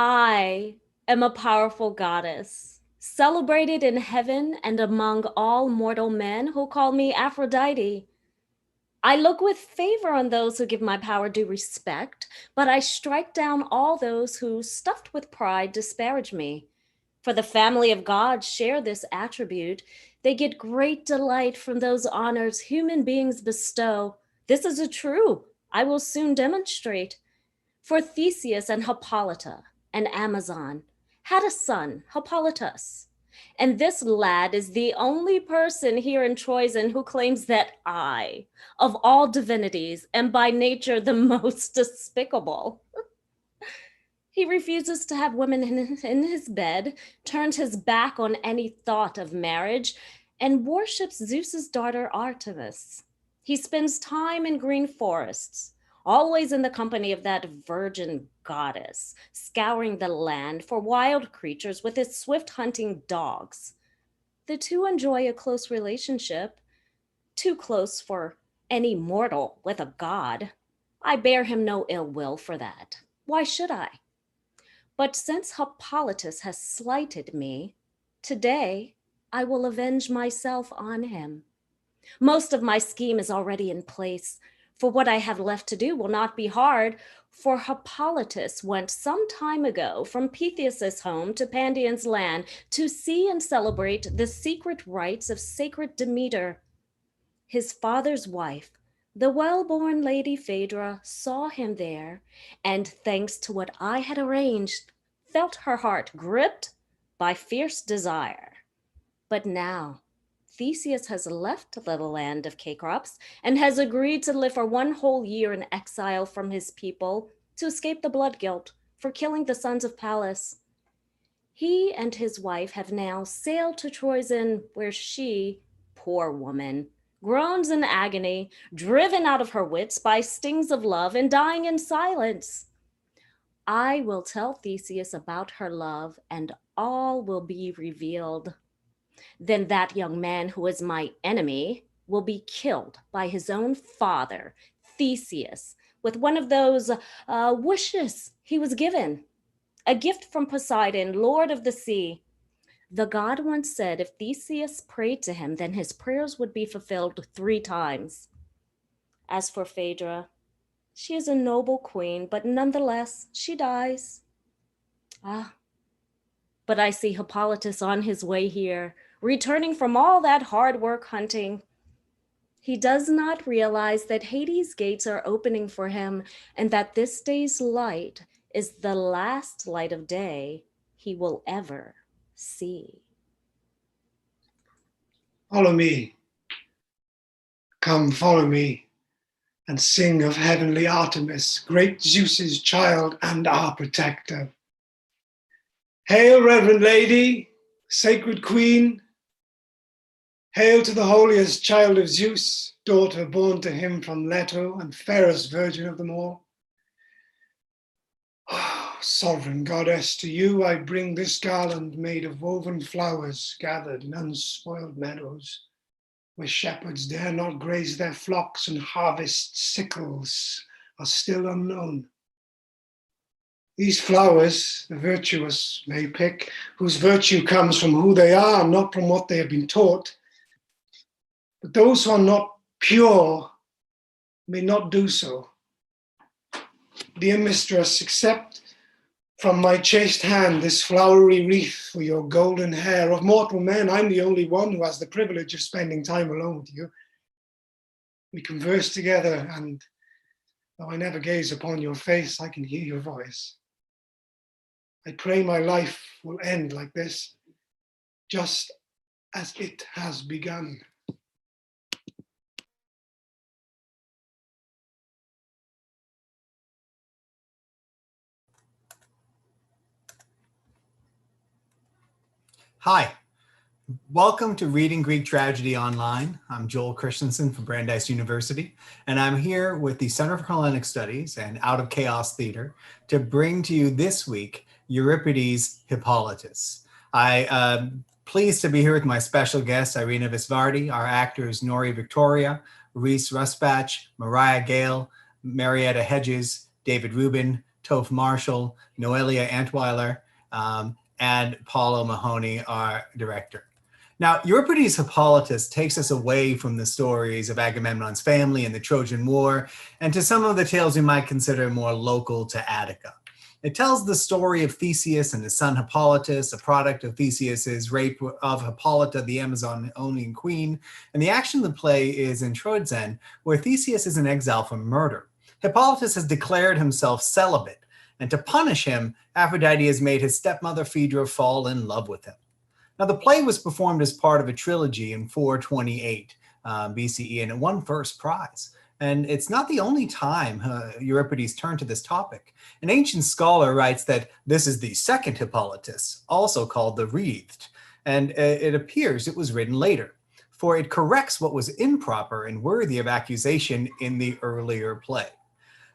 I am a powerful goddess, celebrated in heaven and among all mortal men who call me Aphrodite. I look with favor on those who give my power due respect, but I strike down all those who, stuffed with pride, disparage me. For the family of God share this attribute. They get great delight from those honors human beings bestow. This is a true, I will soon demonstrate. For Theseus and Hippolyta, an Amazon, had a son, Hippolytus. And this lad is the only person here in Troyzen who claims that I, of all divinities, am by nature the most despicable. He refuses to have women in his bed, turns his back on any thought of marriage, and worships Zeus's daughter Artemis. He spends time in green forests, always in the company of that virgin goddess, scouring the land for wild creatures with his swift hunting dogs. The two enjoy a close relationship, too close for any mortal with a god. I bear him no ill will for that. Why should I? But since Hippolytus has slighted me, today I will avenge myself on him. Most of my scheme is already in place, for what I have left to do will not be hard, for Hippolytus went some time ago from Theseus' home to Pandion's land to see and celebrate the secret rites of sacred Demeter. His father's wife, the well-born Lady Phaedra, saw him there, and thanks to what I had arranged, felt her heart gripped by fierce desire. But now, Theseus has left the land of Cecrops and has agreed to live for 1 whole year in exile from his people to escape the blood guilt for killing the sons of Pallas. He and his wife have now sailed to Troyzen, where she, poor woman, groans in agony, driven out of her wits by stings of love and dying in silence. I will tell Theseus about her love, and all will be revealed. Then that young man who is my enemy will be killed by his own father, Theseus, with one of those wishes he was given, a gift from Poseidon, lord of the sea. The god once said if Theseus prayed to him, then his prayers would be fulfilled 3 times. As for Phaedra, she is a noble queen, but nonetheless, she dies. But I see Hippolytus on his way here, returning from all that hard work hunting. He does not realize that Hades' gates are opening for him, and that this day's light is the last light of day he will ever see. Follow me. Come, follow me, and sing of heavenly Artemis, great Zeus's child and our protector. Hail, reverend lady, sacred queen. Hail to the holiest child of Zeus, daughter born to him from Leto and fairest virgin of them all. Oh, sovereign goddess, to you I bring this garland made of woven flowers gathered in unspoiled meadows, where shepherds dare not graze their flocks and harvest sickles are still unknown. These flowers the virtuous may pick, whose virtue comes from who they are, not from what they have been taught. But those who are not pure may not do so. Dear mistress, accept from my chaste hand this flowery wreath for your golden hair. Of mortal men, I'm the only one who has the privilege of spending time alone with you. We converse together, and though I never gaze upon your face, I can hear your voice. I pray my life will end like this, just as it has begun. Hi, welcome to Reading Greek Tragedy Online. I'm Joel Christensen from Brandeis University, and I'm here with the Center for Hellenic Studies and Out of Chaos Theater to bring to you this week Euripides Hippolytus. I'm pleased to be here with my special guests, Eirene Visvardi, our actors Noree Victoria, Rhys Rusbatch, Mariah Gale, Marietta Hedges, David Rubin, Toph Marshall, Noelia Antweiler, and Paul O'Mahony, our director. Now, Euripides Hippolytus takes us away from the stories of Agamemnon's family and the Trojan War, and to some of the tales we might consider more local to Attica. It tells the story of Theseus and his son Hippolytus, a product of Theseus's rape of Hippolyta, the Amazonian queen. And the action of the play is in Troezen, where Theseus is in exile for murder. Hippolytus has declared himself celibate, and to punish him, Aphrodite has made his stepmother Phaedra fall in love with him. Now, the play was performed as part of a trilogy in 428 BCE, and it won first prize. And it's not the only time Euripides turned to this topic. An ancient scholar writes that this is the second Hippolytus, also called the Wreathed, and it appears it was written later, for it corrects what was improper and worthy of accusation in the earlier play.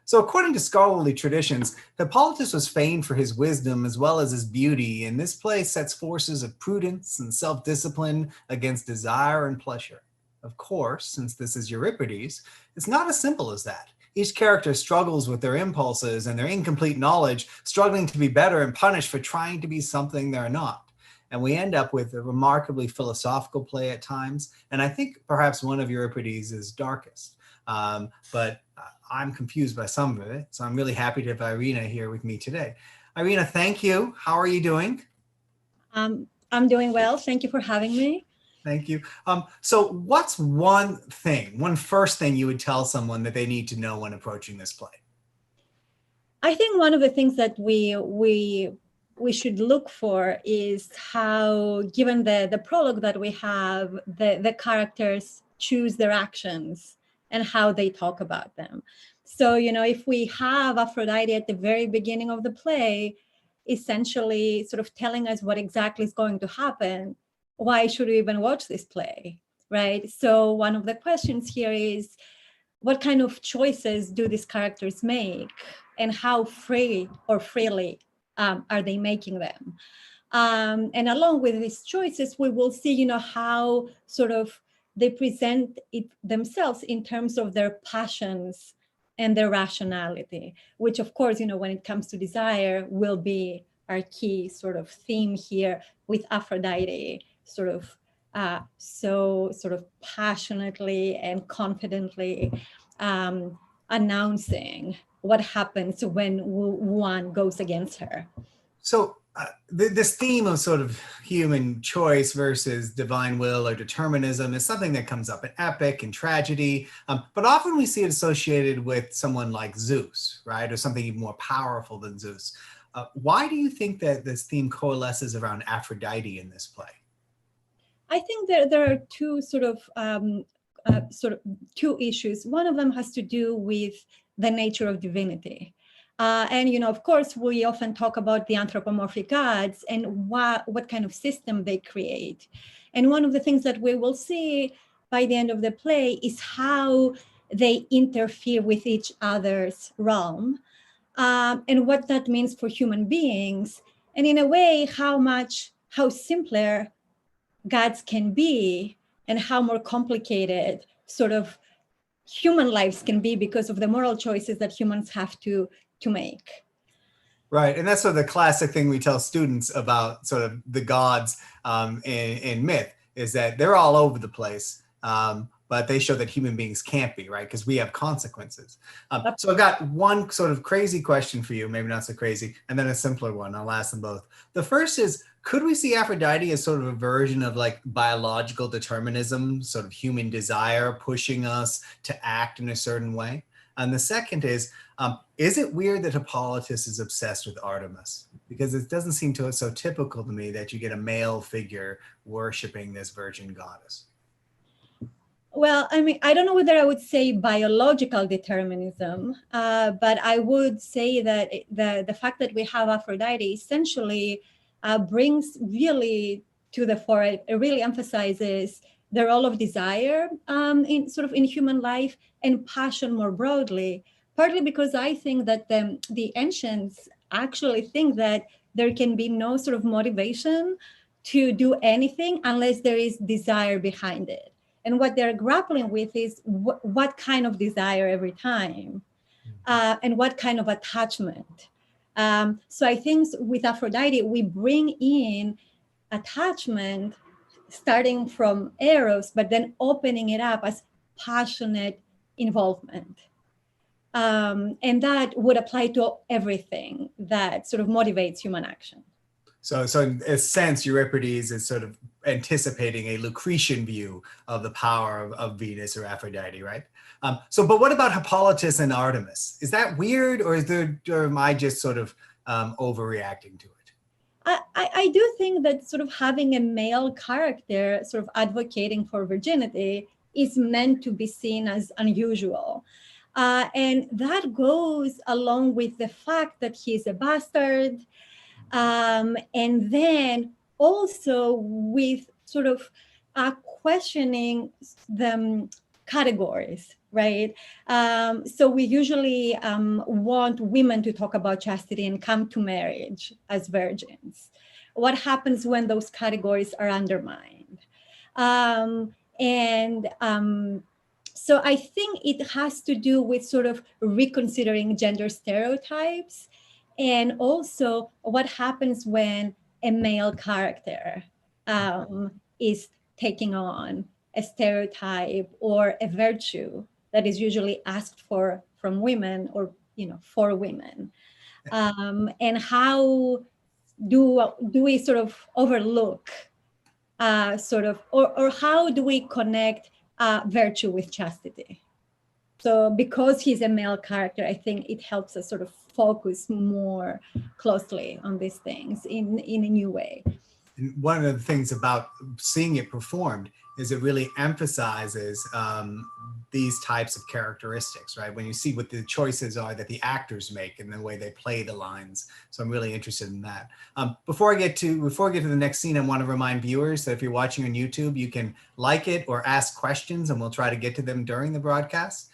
So according to scholarly traditions, Hippolytus was famed for his wisdom as well as his beauty, and this play sets forces of prudence and self-discipline against desire and pleasure. Of course, since this is Euripides, it's not as simple as that. Each character struggles with their impulses and their incomplete knowledge, struggling to be better and punished for trying to be something they're not. And we end up with a remarkably philosophical play at times, and I think perhaps one of Euripides' darkest. But I'm confused by some of it, so I'm really happy to have Eirene here with me today. Eirene, thank you. How are you doing? I'm doing well. Thank you for having me. Thank you. So what's one first thing you would tell someone that they need to know when approaching this play? I think one of the things that we should look for is how, given the prologue that we have, the characters choose their actions and how they talk about them. So, if we have Aphrodite at the very beginning of the play, essentially sort of telling us what exactly is going to happen, why should we even watch this play, right? So one of the questions here is, what kind of choices do these characters make, and how freely are they making them? And along with these choices, we will see, how sort of they present it themselves in terms of their passions and their rationality, which of course, when it comes to desire, will be our key sort of theme here with Aphrodite, sort of passionately and confidently announcing what happens when one goes against her. So this theme of sort of human choice versus divine will or determinism is something that comes up in epic and tragedy, but often we see it associated with someone like Zeus, right? Or something even more powerful than Zeus. Why do you think that this theme coalesces around Aphrodite in this play? I think there are two two issues. One of them has to do with the nature of divinity. And, of course, we often talk about the anthropomorphic gods and what kind of system they create. And one of the things that we will see by the end of the play is how they interfere with each other's realm, and what that means for human beings. And in a way, how simpler gods can be and how more complicated sort of human lives can be because of the moral choices that humans have to make. Right, and that's sort of the classic thing we tell students about sort of the gods in myth, is that they're all over the place, but they show that human beings can't be, right? Because we have consequences. So I've got one sort of crazy question for you, maybe not so crazy, and then a simpler one. I'll ask them both. The first is, could we see Aphrodite as sort of a version of like biological determinism, sort of human desire pushing us to act in a certain way? And the second is it weird that Hippolytus is obsessed with Artemis? Because it doesn't seem so typical to me that you get a male figure worshiping this virgin goddess. Well, I mean, I don't know whether I would say biological determinism, but I would say that the fact that we have Aphrodite essentially brings really to the fore, it really emphasizes the role of desire in human life and passion more broadly, partly because I think that the ancients actually think that there can be no sort of motivation to do anything unless there is desire behind it. And what they're grappling with is what kind of desire every time, and what kind of attachment. So I think with Aphrodite, we bring in attachment starting from Eros, but then opening it up as passionate involvement. And that would apply to everything that sort of motivates human action. So in a sense, Euripides is sort of anticipating a Lucretian view of the power of Venus or Aphrodite, right? But what about Hippolytus and Artemis? Is that weird, or am I just sort of overreacting to it? I do think that sort of having a male character sort of advocating for virginity is meant to be seen as unusual. And that goes along with the fact that he's a bastard. And then also with sort of questioning the categories, right? So we usually want women to talk about chastity and come to marriage as virgins. What happens when those categories are undermined? So I think it has to do with sort of reconsidering gender stereotypes, and also what happens when a male character is taking on a stereotype or a virtue that is usually asked for from women or, for women. And how do we sort of overlook or how do we connect virtue with chastity? So because he's a male character, I think it helps us sort of focus more closely on these things in a new way. And one of the things about seeing it performed is it really emphasizes these types of characteristics, right? When you see what the choices are that the actors make and the way they play the lines. So I'm really interested in that. Before I get to the next scene, I want to remind viewers that if you're watching on YouTube, you can like it or ask questions, and we'll try to get to them during the broadcast.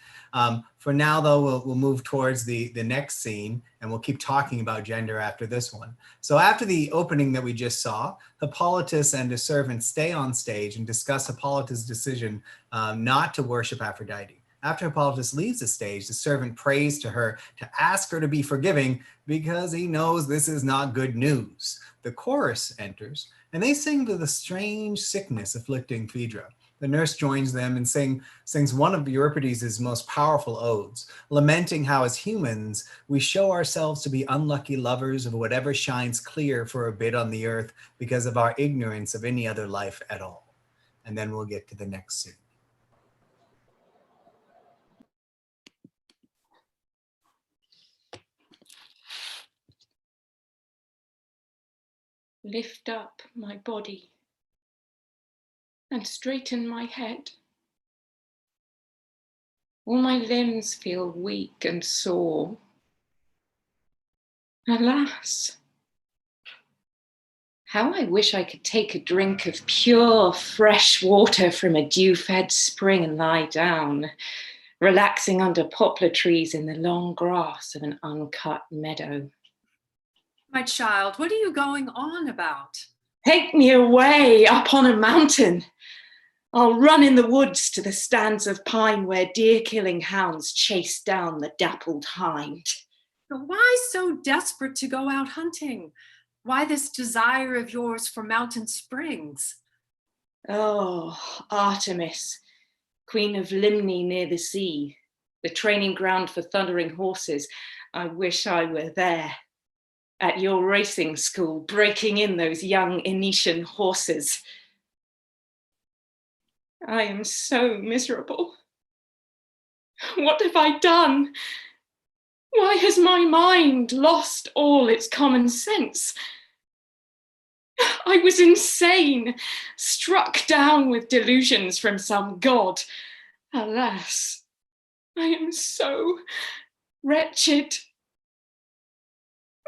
For now, though, we'll move towards the next scene, and we'll keep talking about gender after this one. So after the opening that we just saw, Hippolytus and his servant stay on stage and discuss Hippolytus' decision not to worship Aphrodite. After Hippolytus leaves the stage, the servant prays to her to ask her to be forgiving because he knows this is not good news. The chorus enters, and they sing to the strange sickness afflicting Phaedra. The nurse joins them and sings one of Euripides' most powerful odes, lamenting how as humans, we show ourselves to be unlucky lovers of whatever shines clear for a bit on the earth because of our ignorance of any other life at all. And then we'll get to the next scene. Lift up my body and straighten my head. All my limbs feel weak and sore. Alas, how I wish I could take a drink of pure, fresh water from a dew-fed spring and lie down, relaxing under poplar trees in the long grass of an uncut meadow. My child, what are you going on about? Take me away up on a mountain. I'll run in the woods to the stands of pine where deer-killing hounds chase down the dappled hind. But why so desperate to go out hunting? Why this desire of yours for mountain springs? Oh, Artemis, queen of Limne near the sea, the training ground for thundering horses. I wish I were there, at your racing school, breaking in those young Enetian horses. I am so miserable. What have I done? Why has my mind lost all its common sense? I was insane, struck down with delusions from some god. Alas, I am so wretched.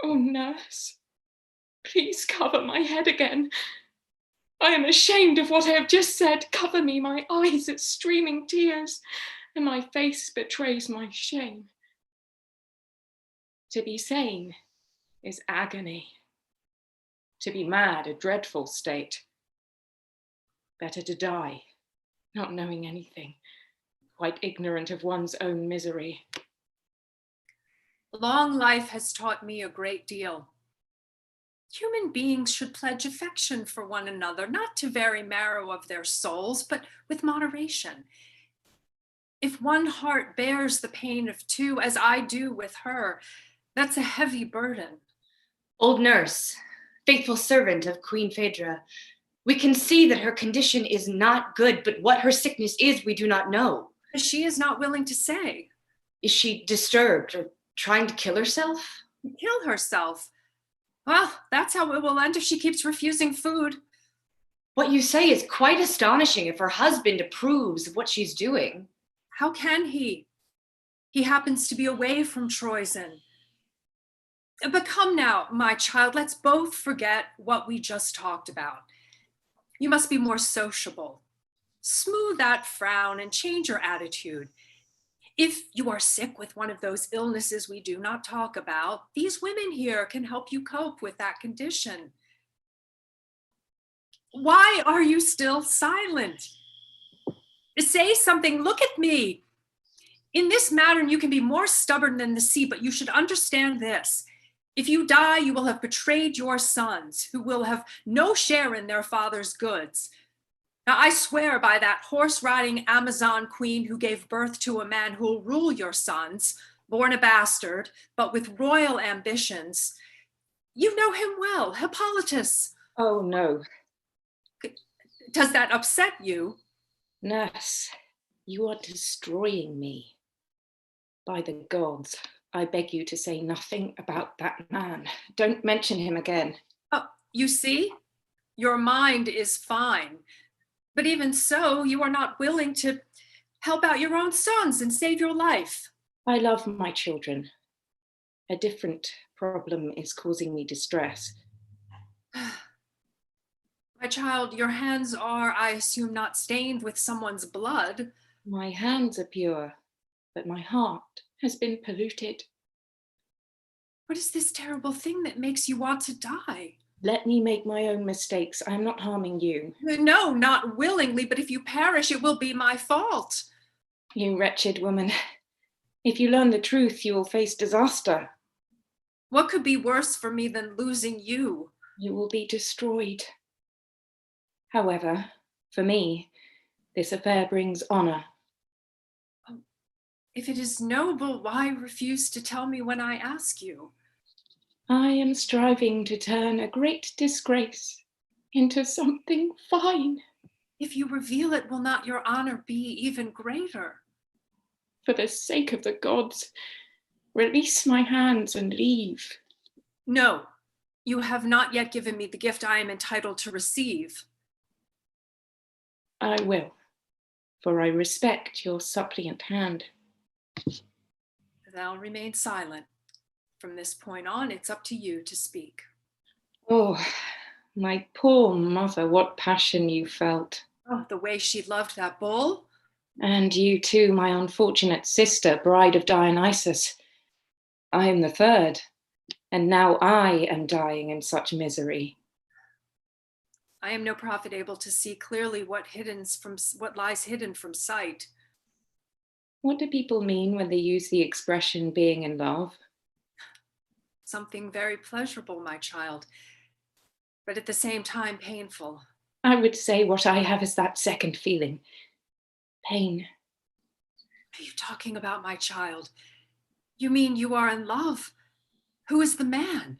Oh, nurse, please cover my head again. I am ashamed of what I have just said. Cover me, my eyes are streaming tears, and my face betrays my shame. To be sane is agony. To be mad, a dreadful state. Better to die, not knowing anything, quite ignorant of one's own misery. Long life has taught me a great deal. Human beings should pledge affection for one another, not to very marrow of their souls, but with moderation. If one heart bears the pain of two, as I do with her, that's a heavy burden. Old nurse, faithful servant of Queen Phaedra, we can see that her condition is not good, but what her sickness is, we do not know. She is not willing to say. Is she disturbed or trying to kill herself? Kill herself? Well, that's how it will end if she keeps refusing food. What you say is quite astonishing if her husband approves of what she's doing. How can he? He happens to be away from Troyzen. But come now, my child, let's both forget what we just talked about. You must be more sociable. Smooth that frown and change your attitude. If you are sick with one of those illnesses we do not talk about, these women here can help you cope with that condition. Why are you still silent? Say something, look at me. In this matter, you can be more stubborn than the sea, but you should understand this. If you die, you will have betrayed your sons, who will have no share in their father's goods. Now, I swear by that horse-riding Amazon queen who gave birth to a man who will rule your sons, born a bastard, but with royal ambitions. You know him well, Hippolytus. Oh, no. Does that upset you? Nurse, you are destroying me. By the gods, I beg you to say nothing about that man. Don't mention him again. Oh, you see? Your mind is fine. But even so, you are not willing to help out your own sons and save your life. I love my children. A different problem is causing me distress. My child, your hands are, I assume, not stained with someone's blood. My hands are pure, but my heart has been polluted. What is this terrible thing that makes you want to die? Let me make my own mistakes. I'm not harming you. No, not willingly, but if you perish, it will be my fault. You wretched woman. If you learn the truth, you will face disaster. What could be worse for me than losing you? You will be destroyed. However, for me, this affair brings honor. If it is noble, why refuse to tell me when I ask you? I am striving to turn a great disgrace into something fine. If you reveal it, will not your honor be even greater? For the sake of the gods, release my hands and leave. No, you have not yet given me the gift I am entitled to receive. I will, for I respect your suppliant hand. Thou remain silent. From this point on, it's up to you to speak. Oh, my poor mother, what passion you felt. Oh, the way she loved that bull. And you too, my unfortunate sister, bride of Dionysus. I am the third, and now I am dying in such misery. I am no prophet able to see clearly what lies hidden from sight. What do people mean when they use the expression being in love? Something very pleasurable, my child, but at the same time painful. I would say what I have is that second feeling. Pain. What are you talking about, my child? You mean you are in love? Who is the man?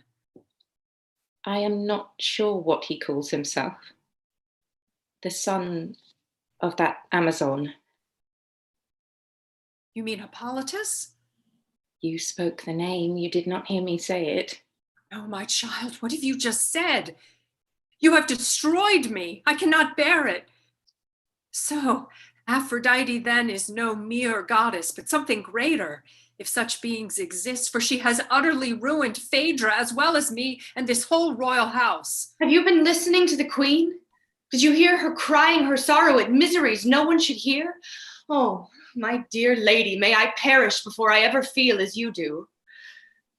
I am not sure what he calls himself. The son of that Amazon. You mean Hippolytus? You spoke the name, you did not hear me say it. Oh, my child, what have you just said? You have destroyed me. I cannot bear it. So, Aphrodite then is no mere goddess, but something greater, if such beings exist, for she has utterly ruined Phaedra as well as me and this whole royal house. Have you been listening to the queen? Did you hear her crying her sorrow at miseries no one should hear? Oh, my dear lady, may I perish before I ever feel as you do.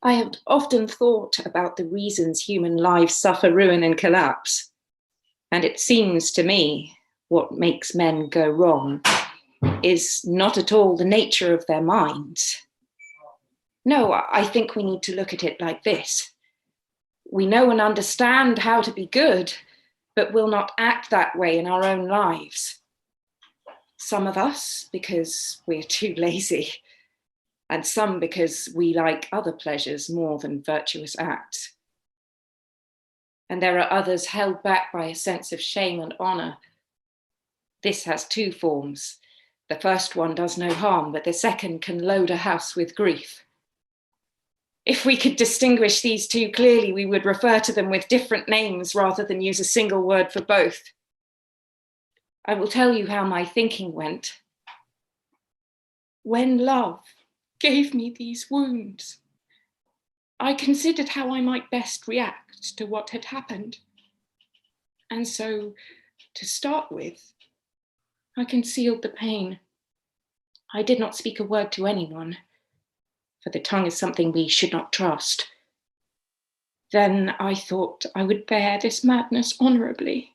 I have often thought about the reasons human lives suffer ruin and collapse. And it seems to me what makes men go wrong is not at all the nature of their minds. No, I think we need to look at it like this. We know and understand how to be good, but will not act that way in our own lives. Some of us because we're too lazy, and some because we like other pleasures more than virtuous acts. And there are others held back by a sense of shame and honor. This has two forms. The first one does no harm, but the second can load a house with grief. If we could distinguish these two clearly, we would refer to them with different names rather than use a single word for both. I will tell you how my thinking went. When love gave me these wounds, I considered how I might best react to what had happened. And so, to start with, I concealed the pain. I did not speak a word to anyone, for the tongue is something we should not trust. Then I thought I would bear this madness honorably,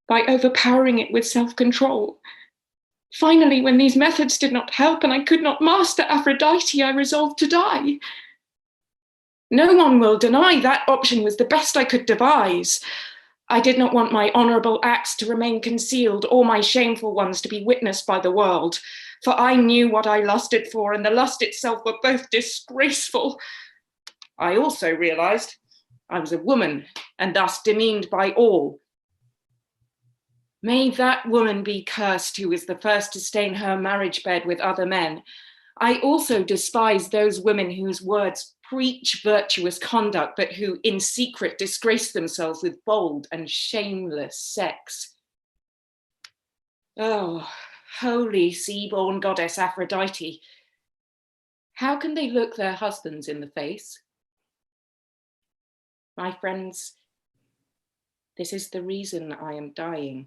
by overpowering it with self-control. Finally, when these methods did not help and I could not master Aphrodite, I resolved to die. No one will deny that option was the best I could devise. I did not want my honorable acts to remain concealed or my shameful ones to be witnessed by the world, for I knew what I lusted for and the lust itself were both disgraceful. I also realized I was a woman and thus demeaned by all. May that woman be cursed who is the first to stain her marriage bed with other men. I also despise those women whose words preach virtuous conduct, but who in secret disgrace themselves with bold and shameless sex. Oh, holy sea-born goddess Aphrodite, how can they look their husbands in the face? My friends, this is the reason I am dying.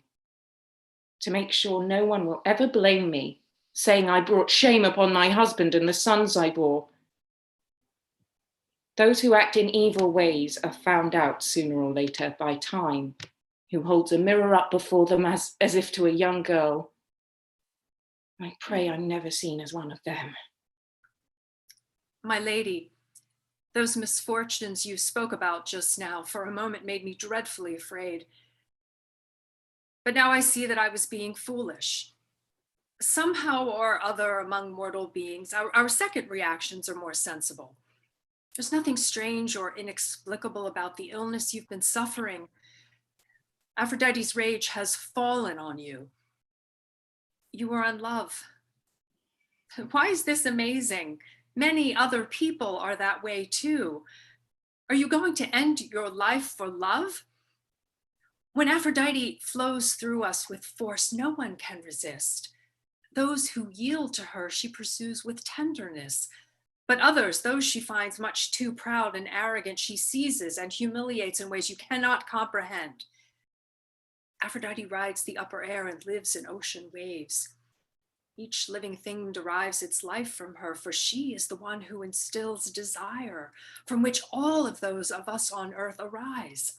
To make sure no one will ever blame me, saying I brought shame upon my husband and the sons I bore. Those who act in evil ways are found out sooner or later by time, who holds a mirror up before them as if to a young girl. I pray I'm never seen as one of them. My lady, those misfortunes you spoke about just now for a moment made me dreadfully afraid. But now I see that I was being foolish. Somehow or other among mortal beings, our second reactions are more sensible. There's nothing strange or inexplicable about the illness you've been suffering. Aphrodite's rage has fallen on you. You are in love. Why is this amazing? Many other people are that way too. Are you going to end your life for love? When Aphrodite flows through us with force, no one can resist. Those who yield to her, she pursues with tenderness. But others, those she finds much too proud and arrogant, she seizes and humiliates in ways you cannot comprehend. Aphrodite rides the upper air and lives in ocean waves. Each living thing derives its life from her, for she is the one who instills desire, from which all of those of us on earth arise.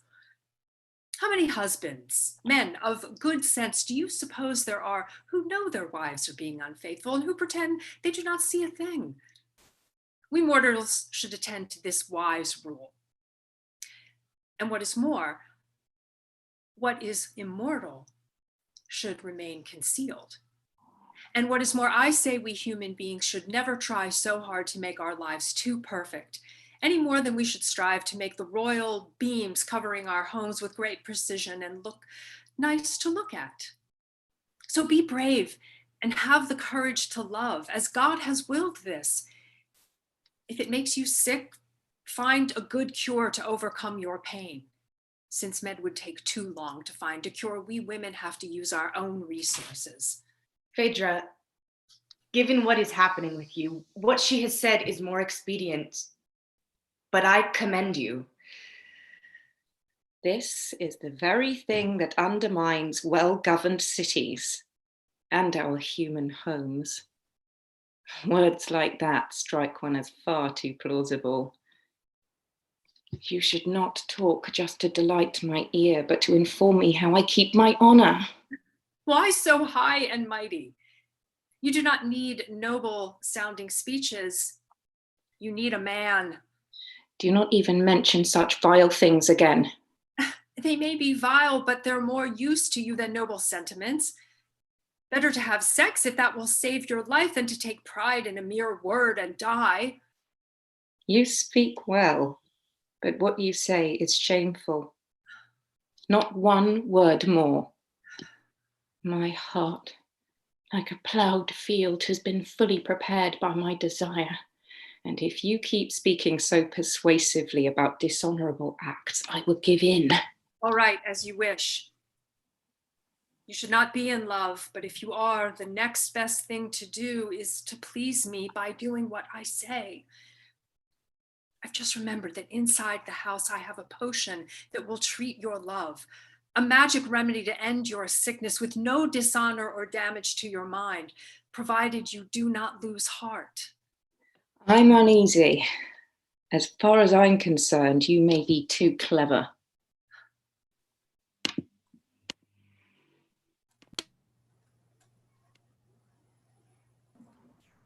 How many husbands, men of good sense, do you suppose there are who know their wives are being unfaithful and who pretend they do not see a thing? We mortals should attend to this wise rule. And what is more, what is immortal should remain concealed. And what is more, I say we human beings should never try so hard to make our lives too perfect, any more than we should strive to make the royal beams covering our homes with great precision and look nice to look at. So be brave and have the courage to love, as God has willed this. If it makes you sick, find a good cure to overcome your pain. Since med would take too long to find a cure, we women have to use our own resources. Phaedra, given what is happening with you, what she has said is more expedient, but I commend you. This is the very thing that undermines well-governed cities and our human homes. Words like that strike one as far too plausible. You should not talk just to delight my ear, but to inform me how I keep my honor. Why so high and mighty? You do not need noble sounding speeches. You need a man. Do not even mention such vile things again. They may be vile, but they're more use to you than noble sentiments. Better to have sex if that will save your life than to take pride in a mere word and die. You speak well, but what you say is shameful. Not one word more. My heart, like a ploughed field, has been fully prepared by my desire. And if you keep speaking so persuasively about dishonorable acts, I will give in. All right, as you wish. You should not be in love, but if you are, the next best thing to do is to please me by doing what I say. I've just remembered that inside the house I have a potion that will treat your love, a magic remedy to end your sickness with no dishonor or damage to your mind, provided you do not lose heart. I'm uneasy. As far as I'm concerned, you may be too clever.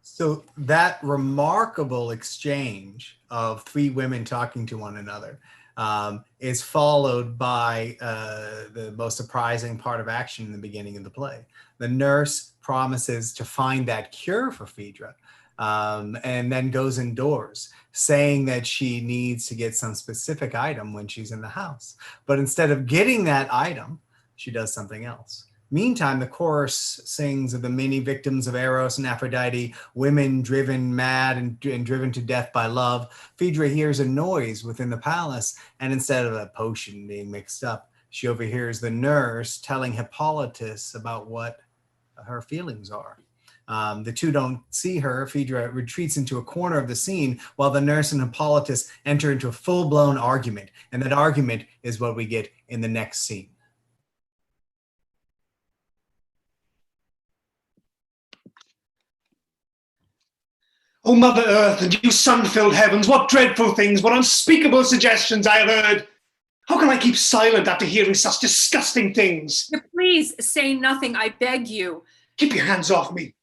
So that remarkable exchange of three women talking to one another is followed by the most surprising part of action in the beginning of the play. The nurse promises to find that cure for Phaedra, and then goes indoors saying that she needs to get some specific item when she's in the house. But instead of getting that item, she does something else. Meantime, the chorus sings of the many victims of Eros and Aphrodite, women driven mad and driven to death by love. Phaedra hears a noise within the palace, and instead of a potion being mixed up, she overhears the nurse telling Hippolytus about what her feelings are. The two don't see her. Phaedra retreats into a corner of the scene while the nurse and Hippolytus enter into a full-blown argument, and that argument is what we get in the next scene. O Mother Earth, and you sun-filled heavens, what dreadful things, what unspeakable suggestions I have heard. How can I keep silent after hearing such disgusting things? Please say nothing, I beg you. Keep your hands off me.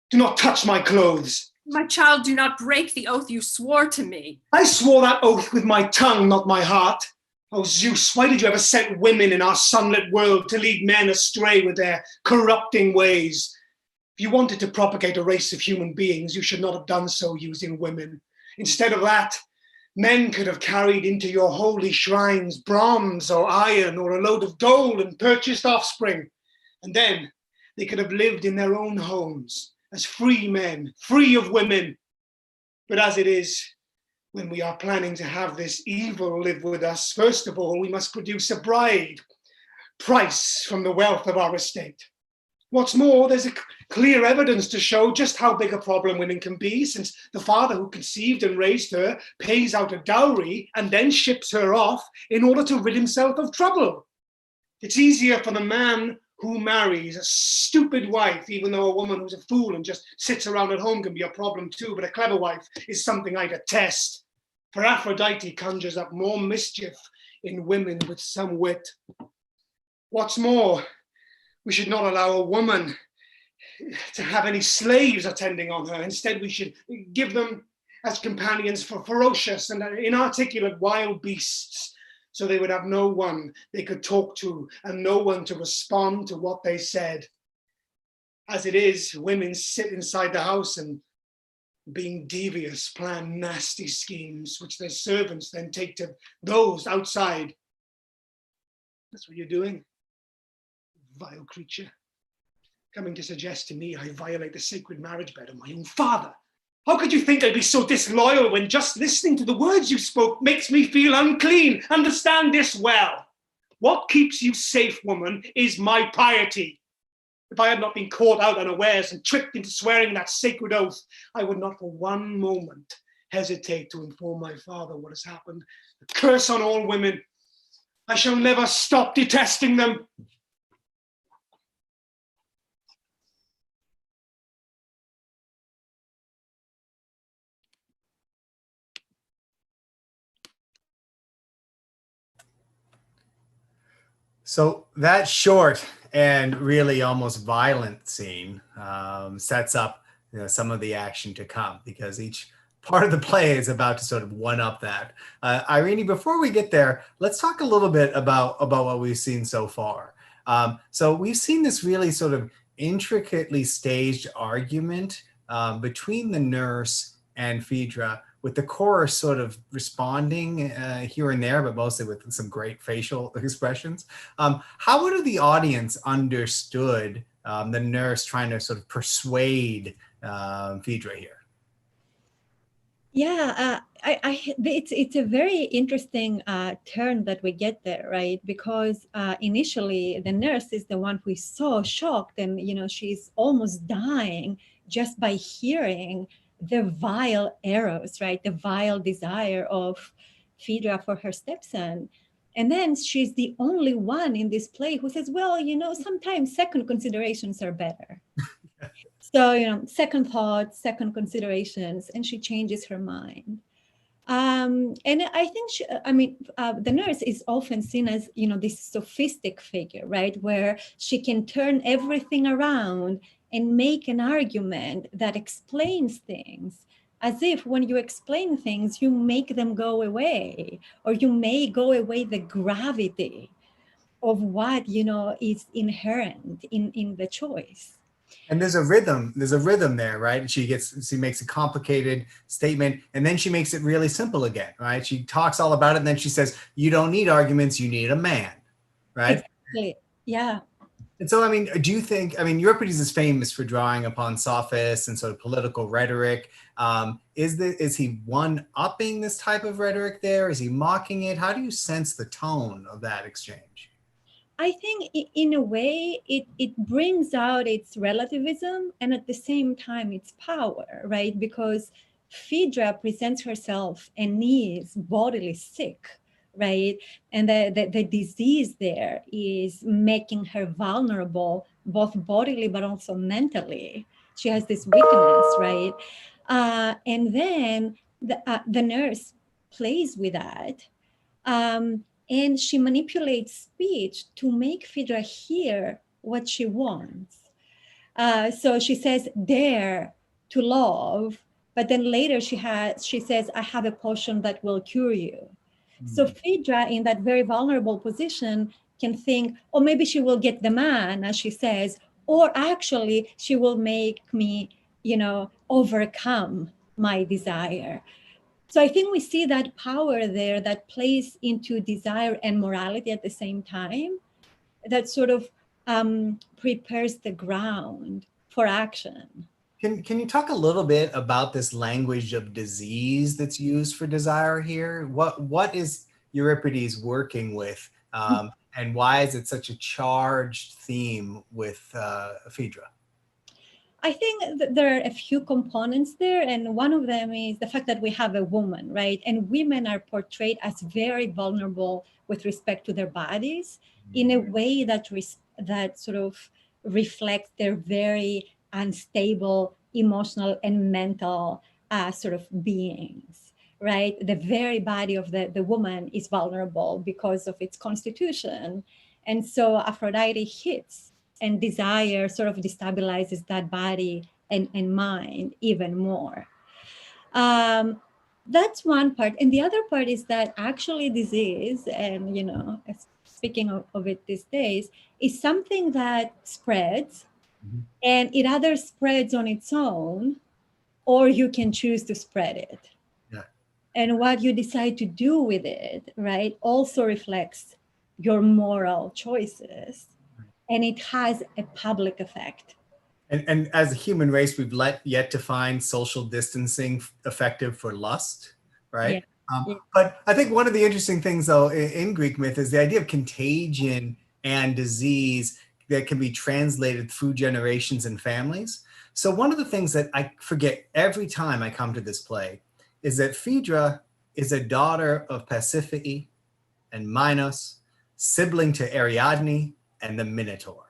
Do not touch my clothes. My child, do not break the oath you swore to me. I swore that oath with my tongue, not my heart. Oh Zeus, why did you ever set women in our sunlit world to lead men astray with their corrupting ways? If you wanted to propagate a race of human beings, you should not have done so using women. Instead of that, men could have carried into your holy shrines bronze or iron or a load of gold and purchased offspring. And then they could have lived in their own homes as free men, free of women. But as it is, when we are planning to have this evil live with us, first of all, we must produce a bride, price from the wealth of our estate. What's more, there's a clear evidence to show just how big a problem women can be, since the father who conceived and raised her pays out a dowry and then ships her off in order to rid himself of trouble. It's easier for the man who marries a stupid wife, even though a woman who's a fool and just sits around at home can be a problem too, but a clever wife is something I detest. For Aphrodite conjures up more mischief in women with some wit. What's more, we should not allow a woman to have any slaves attending on her. Instead, we should give them as companions for ferocious and inarticulate wild beasts, so they would have no one they could talk to and no one to respond to what they said. As it is, women sit inside the house and, being devious, plan nasty schemes, which their servants then take to those outside. That's what you're doing. Vile creature, coming to suggest to me I violate the sacred marriage bed of my own father. How could you think I'd be so disloyal when just listening to the words you spoke makes me feel unclean? Understand this well. What keeps you safe, woman, is my piety. If I had not been caught out unawares and tricked into swearing that sacred oath, I would not for one moment hesitate to inform my father what has happened. A curse on all women. I shall never stop detesting them. So that short and really almost violent scene sets up some of the action to come, because each part of the play is about to sort of one up that. Eirene, before we get there, let's talk a little bit about what we've seen so far. So we've seen this really sort of intricately staged argument between the nurse and Phaedra, with the chorus sort of responding here and there, but mostly with some great facial expressions. How would have the audience understood the nurse trying to sort of persuade Phaedra here? Yeah, it's a very interesting turn that we get there, right? Because initially the nurse is the one who is so shocked, and she's almost dying just by hearing the vile arrows, right? The vile desire of Phaedra for her stepson. And then she's the only one in this play who says, well, sometimes second considerations are better. So, second thoughts, second considerations, and she changes her mind. And I think, the nurse is often seen as, this sophistic figure, right? Where she can turn everything around and make an argument that explains things, as if when you explain things, you make them go away, or you may go away the gravity of what, is inherent in the choice. And there's a rhythm there, right? She makes a complicated statement, and then she makes it really simple again, right? She talks all about it, and then she says, you don't need arguments, you need a man, right? Exactly. Yeah. And so, do you think, Euripides is famous for drawing upon sophists and sort of political rhetoric. Is he one-upping this type of rhetoric there? Is he mocking it? How do you sense the tone of that exchange? I think in a way it brings out its relativism and at the same time its power, right? Because Phaedra presents herself and is bodily sick, right? And the disease there is making her vulnerable, both bodily but also mentally. She has this weakness, right? And then the nurse plays with that. And she manipulates speech to make Phaedra hear what she wants. So she says, dare to love, but then later she says, I have a potion that will cure you. Mm-hmm. So Phaedra, in that very vulnerable position, can think, oh, maybe she will get the man, as she says, or actually she will make me, overcome my desire. So I think we see that power there that plays into desire and morality at the same time, that sort of prepares the ground for action. Can you talk a little bit about this language of disease that's used for desire here? What is Euripides working with, and why is it such a charged theme with Phaedra? I think that there are a few components there, and one of them is the fact that we have a woman, right? And women are portrayed as very vulnerable with respect to their bodies in a way that sort of reflects their very unstable emotional and mental sort of beings, right? The very body of the woman is vulnerable because of its constitution. And so Aphrodite hits, and desire sort of destabilizes that body and mind even more. That's one part. And the other part is that actually disease, and speaking of it these days, is something that spreads, mm-hmm. and it either spreads on its own, or you can choose to spread it. Yeah. And what you decide to do with it, right, also reflects your moral choices. And it has a public effect. And as a human race, we've yet to find social distancing effective for lust, right? Yeah. But I think one of the interesting things, though, in Greek myth is the idea of contagion and disease that can be translated through generations and families. So one of the things that I forget every time I come to this play is that Phaedra is a daughter of Pasiphae and Minos, sibling to Ariadne and the Minotaur,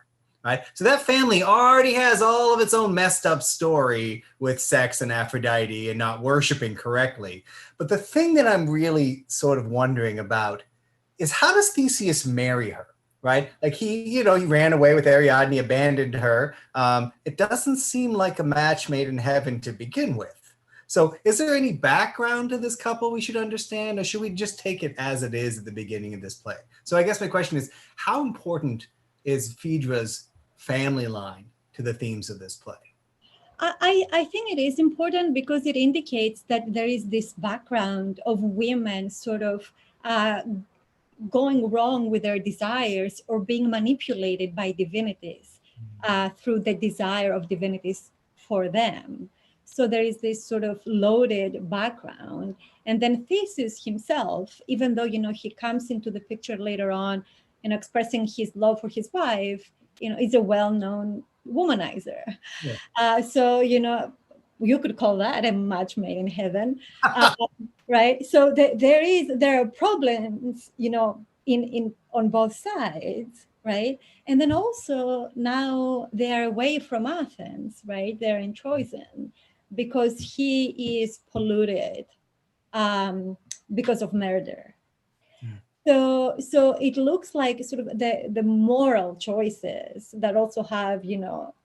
right? So that family already has all of its own messed up story with sex and Aphrodite and not worshiping correctly. But the thing that I'm really sort of wondering about is, how does Theseus marry her, right? Like he ran away with Ariadne, abandoned her. It doesn't seem like a match made in heaven to begin with. So is there any background to this couple we should understand, or should we just take it as it is at the beginning of this play? So I guess my question is, how important is Phaedra's family line to the themes of this play? I think it is important because it indicates that there is this background of women sort of going wrong with their desires or being manipulated by divinities through the desire of divinities for them. So there is this sort of loaded background. And then Theseus himself, even though, he comes into the picture later on and expressing his love for his wife, is a well-known womanizer. Yeah. So, you could call that a match made in heaven, right? So there are problems, on both sides, right? And then also now they are away from Athens, right? They're in Troezen because he is polluted because of murder. So it looks like sort of the moral choices that also have,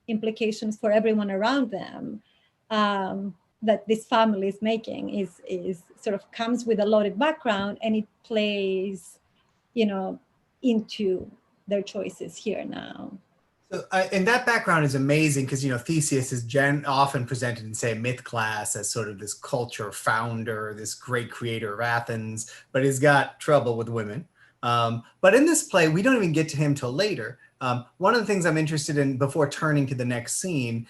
implications for everyone around them that this family is making is sort of comes with a loaded background, and it plays, into their choices here now. So, and that background is amazing because, Theseus is often presented in, say, a myth class as sort of this culture founder, this great creator of Athens, but he's got trouble with women. But in this play, we don't even get to him till later. One of the things I'm interested in before turning to the next scene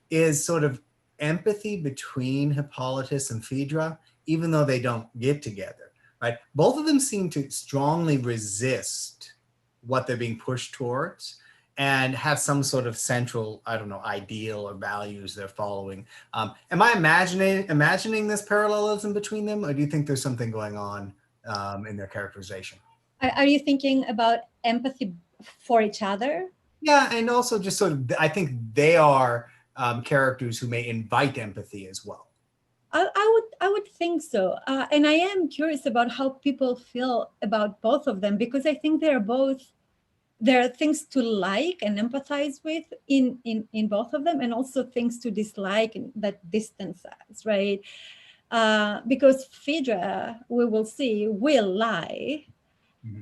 is sort of empathy between Hippolytus and Phaedra, even though they don't get together, right? Both of them seem to strongly resist what they're being pushed towards and have some sort of central, ideal or values they're following. Am I imagining this parallelism between them, or do you think there's something going on in their characterization? Are you thinking about empathy for each other? Yeah, and also just sort of, I think they are characters who may invite empathy as well. I would think so. And I am curious about how people feel about both of them, because I think there are things to like and empathize with in both of them, and also things to dislike and that distance us, right? Because Phaedra, we will see, will lie,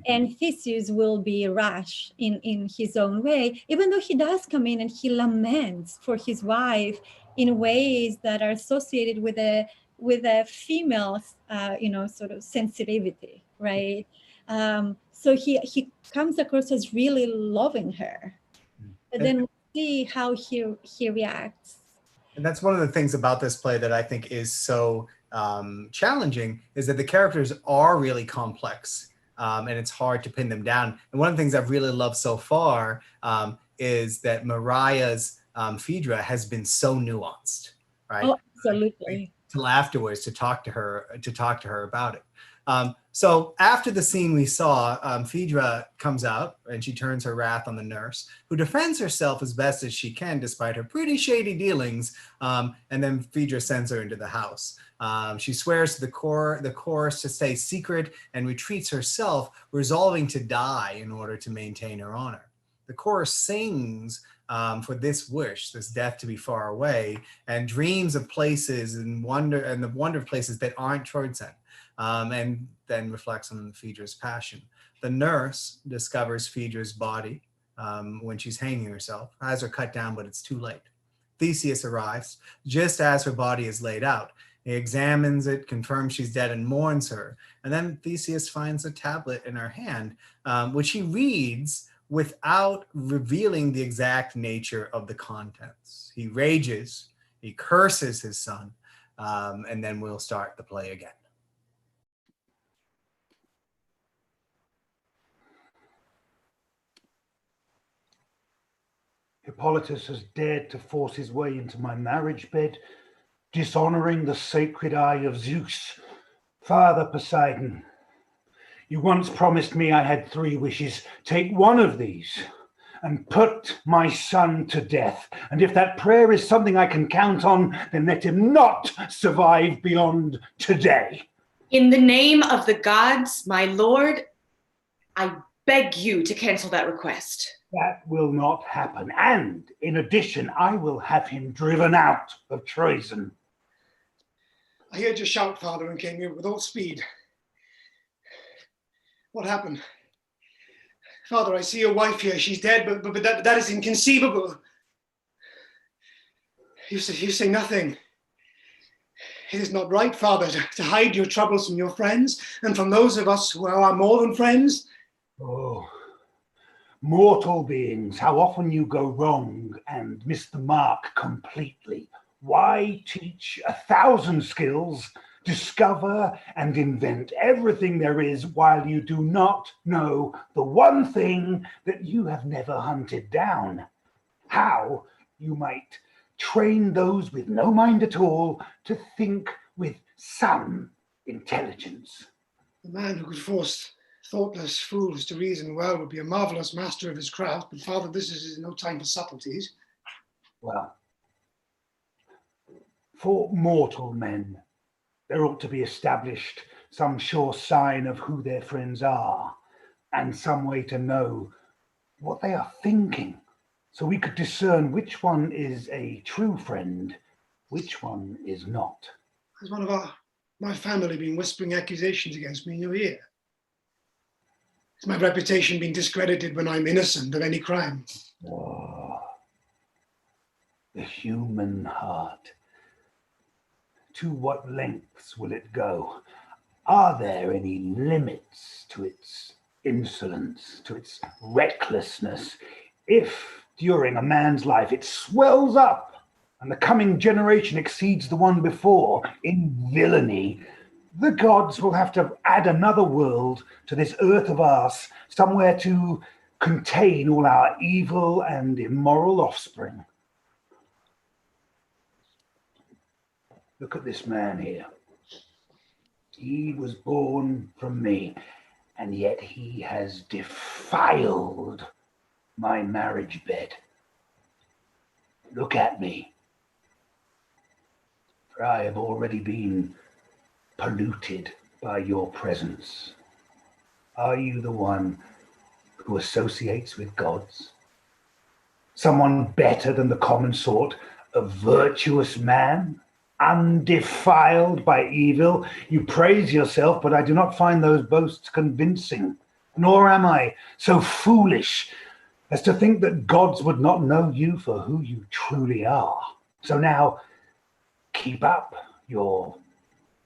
and Theseus will be rash in his own way, even though he does come in and he laments for his wife in ways that are associated with a female, sort of sensitivity, right? So he comes across as really loving her, but then we see how he reacts. And that's one of the things about this play that I think is so challenging, is that the characters are really complex, and it's hard to pin them down. And one of the things I've really loved so far is that Mariah's Phaedra has been so nuanced, right? Oh, absolutely. Till afterwards to talk to her about it. So after the scene we saw, Phaedra comes out and she turns her wrath on the nurse, who defends herself as best as she can despite her pretty shady dealings. And then Phaedra sends her into the house. She swears to the chorus to stay secret and retreats herself, resolving to die in order to maintain her honor. The chorus sings for this wish, this death to be far away, and dreams of places and the wonder of places that aren't Troezen. And then reflects on Phaedra's passion. The nurse discovers Phaedra's body when she's hanging herself, has her cut down, but it's too late. Theseus arrives just as her body is laid out. He examines it, confirms she's dead, and mourns her. And then Theseus finds a tablet in her hand, which he reads without revealing the exact nature of the contents. He rages, he curses his son, and then we'll start the play again. Hippolytus has dared to force his way into my marriage bed, dishonoring the sacred eye of Zeus. Father Poseidon, you once promised me I had 3 wishes. Take one of these and put my son to death. And if that prayer is something I can count on, then let him not survive beyond today. In the name of the gods, my lord, I beg you to cancel that request. That will not happen. And in addition, I will have him driven out of Troezen. I heard your shout, Father, and came here with all speed. What happened? Father, I see your wife here. She's dead, but that is inconceivable. You say nothing. It is not right, Father, to hide your troubles from your friends and from those of us who are more than friends. Oh, mortal beings, how often you go wrong and miss the mark completely. Why teach 1,000 skills, discover and invent everything there is while you do not know the one thing that you have never hunted down? How you might train those with no mind at all to think with some intelligence. The man who could force thoughtless fools to reason well would be a marvelous master of his craft, but Father, this is no time for subtleties. Well, for mortal men, there ought to be established some sure sign of who their friends are, and some way to know what they are thinking, so we could discern which one is a true friend, which one is not. Has one of my family been whispering accusations against me in your ear? Has my reputation been discredited when I'm innocent of any crime? Oh, the human heart. To what lengths will it go? Are there any limits to its insolence, to its recklessness? If during a man's life it swells up and the coming generation exceeds the one before in villainy, the gods will have to add another world to this earth of ours, somewhere to contain all our evil and immoral offspring. Look at this man here. He was born from me, and yet he has defiled my marriage bed. Look at me, for I have already been polluted by your presence. Are you the one who associates with gods? Someone better than the common sort, a virtuous man, undefiled by evil? You praise yourself, but I do not find those boasts convincing, nor am I so foolish as to think that gods would not know you for who you truly are. So now, keep up your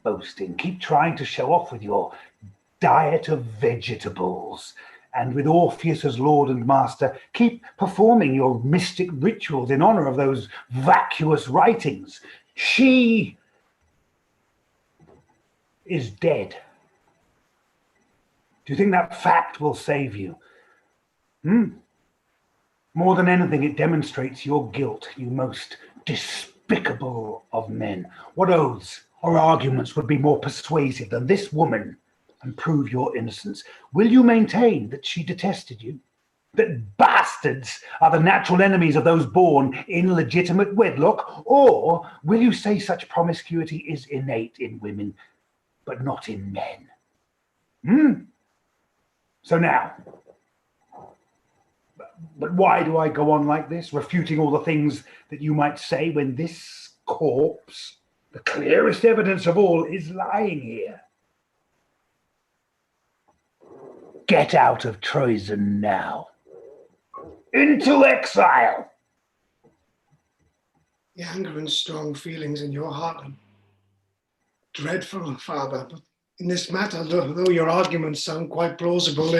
boasting. Keep trying to show off with your diet of vegetables. And with Orpheus as Lord and Master, keep performing your mystic rituals in honor of those vacuous writings. She is dead. Do you think that fact will save you? More than anything, it demonstrates your guilt, you most despicable of men. What oaths or arguments would be more persuasive than this woman and prove your innocence? Will you maintain that she detested you? That bastards are the natural enemies of those born in legitimate wedlock? Or will you say such promiscuity is innate in women, but not in men? So now, but why do I go on like this, refuting all the things that you might say when this corpse, the clearest evidence of all, is lying here? Get out of Troyzen now. Into exile. The anger and strong feelings in your heart are dreadful, Father, but in this matter, though your arguments sound quite plausible,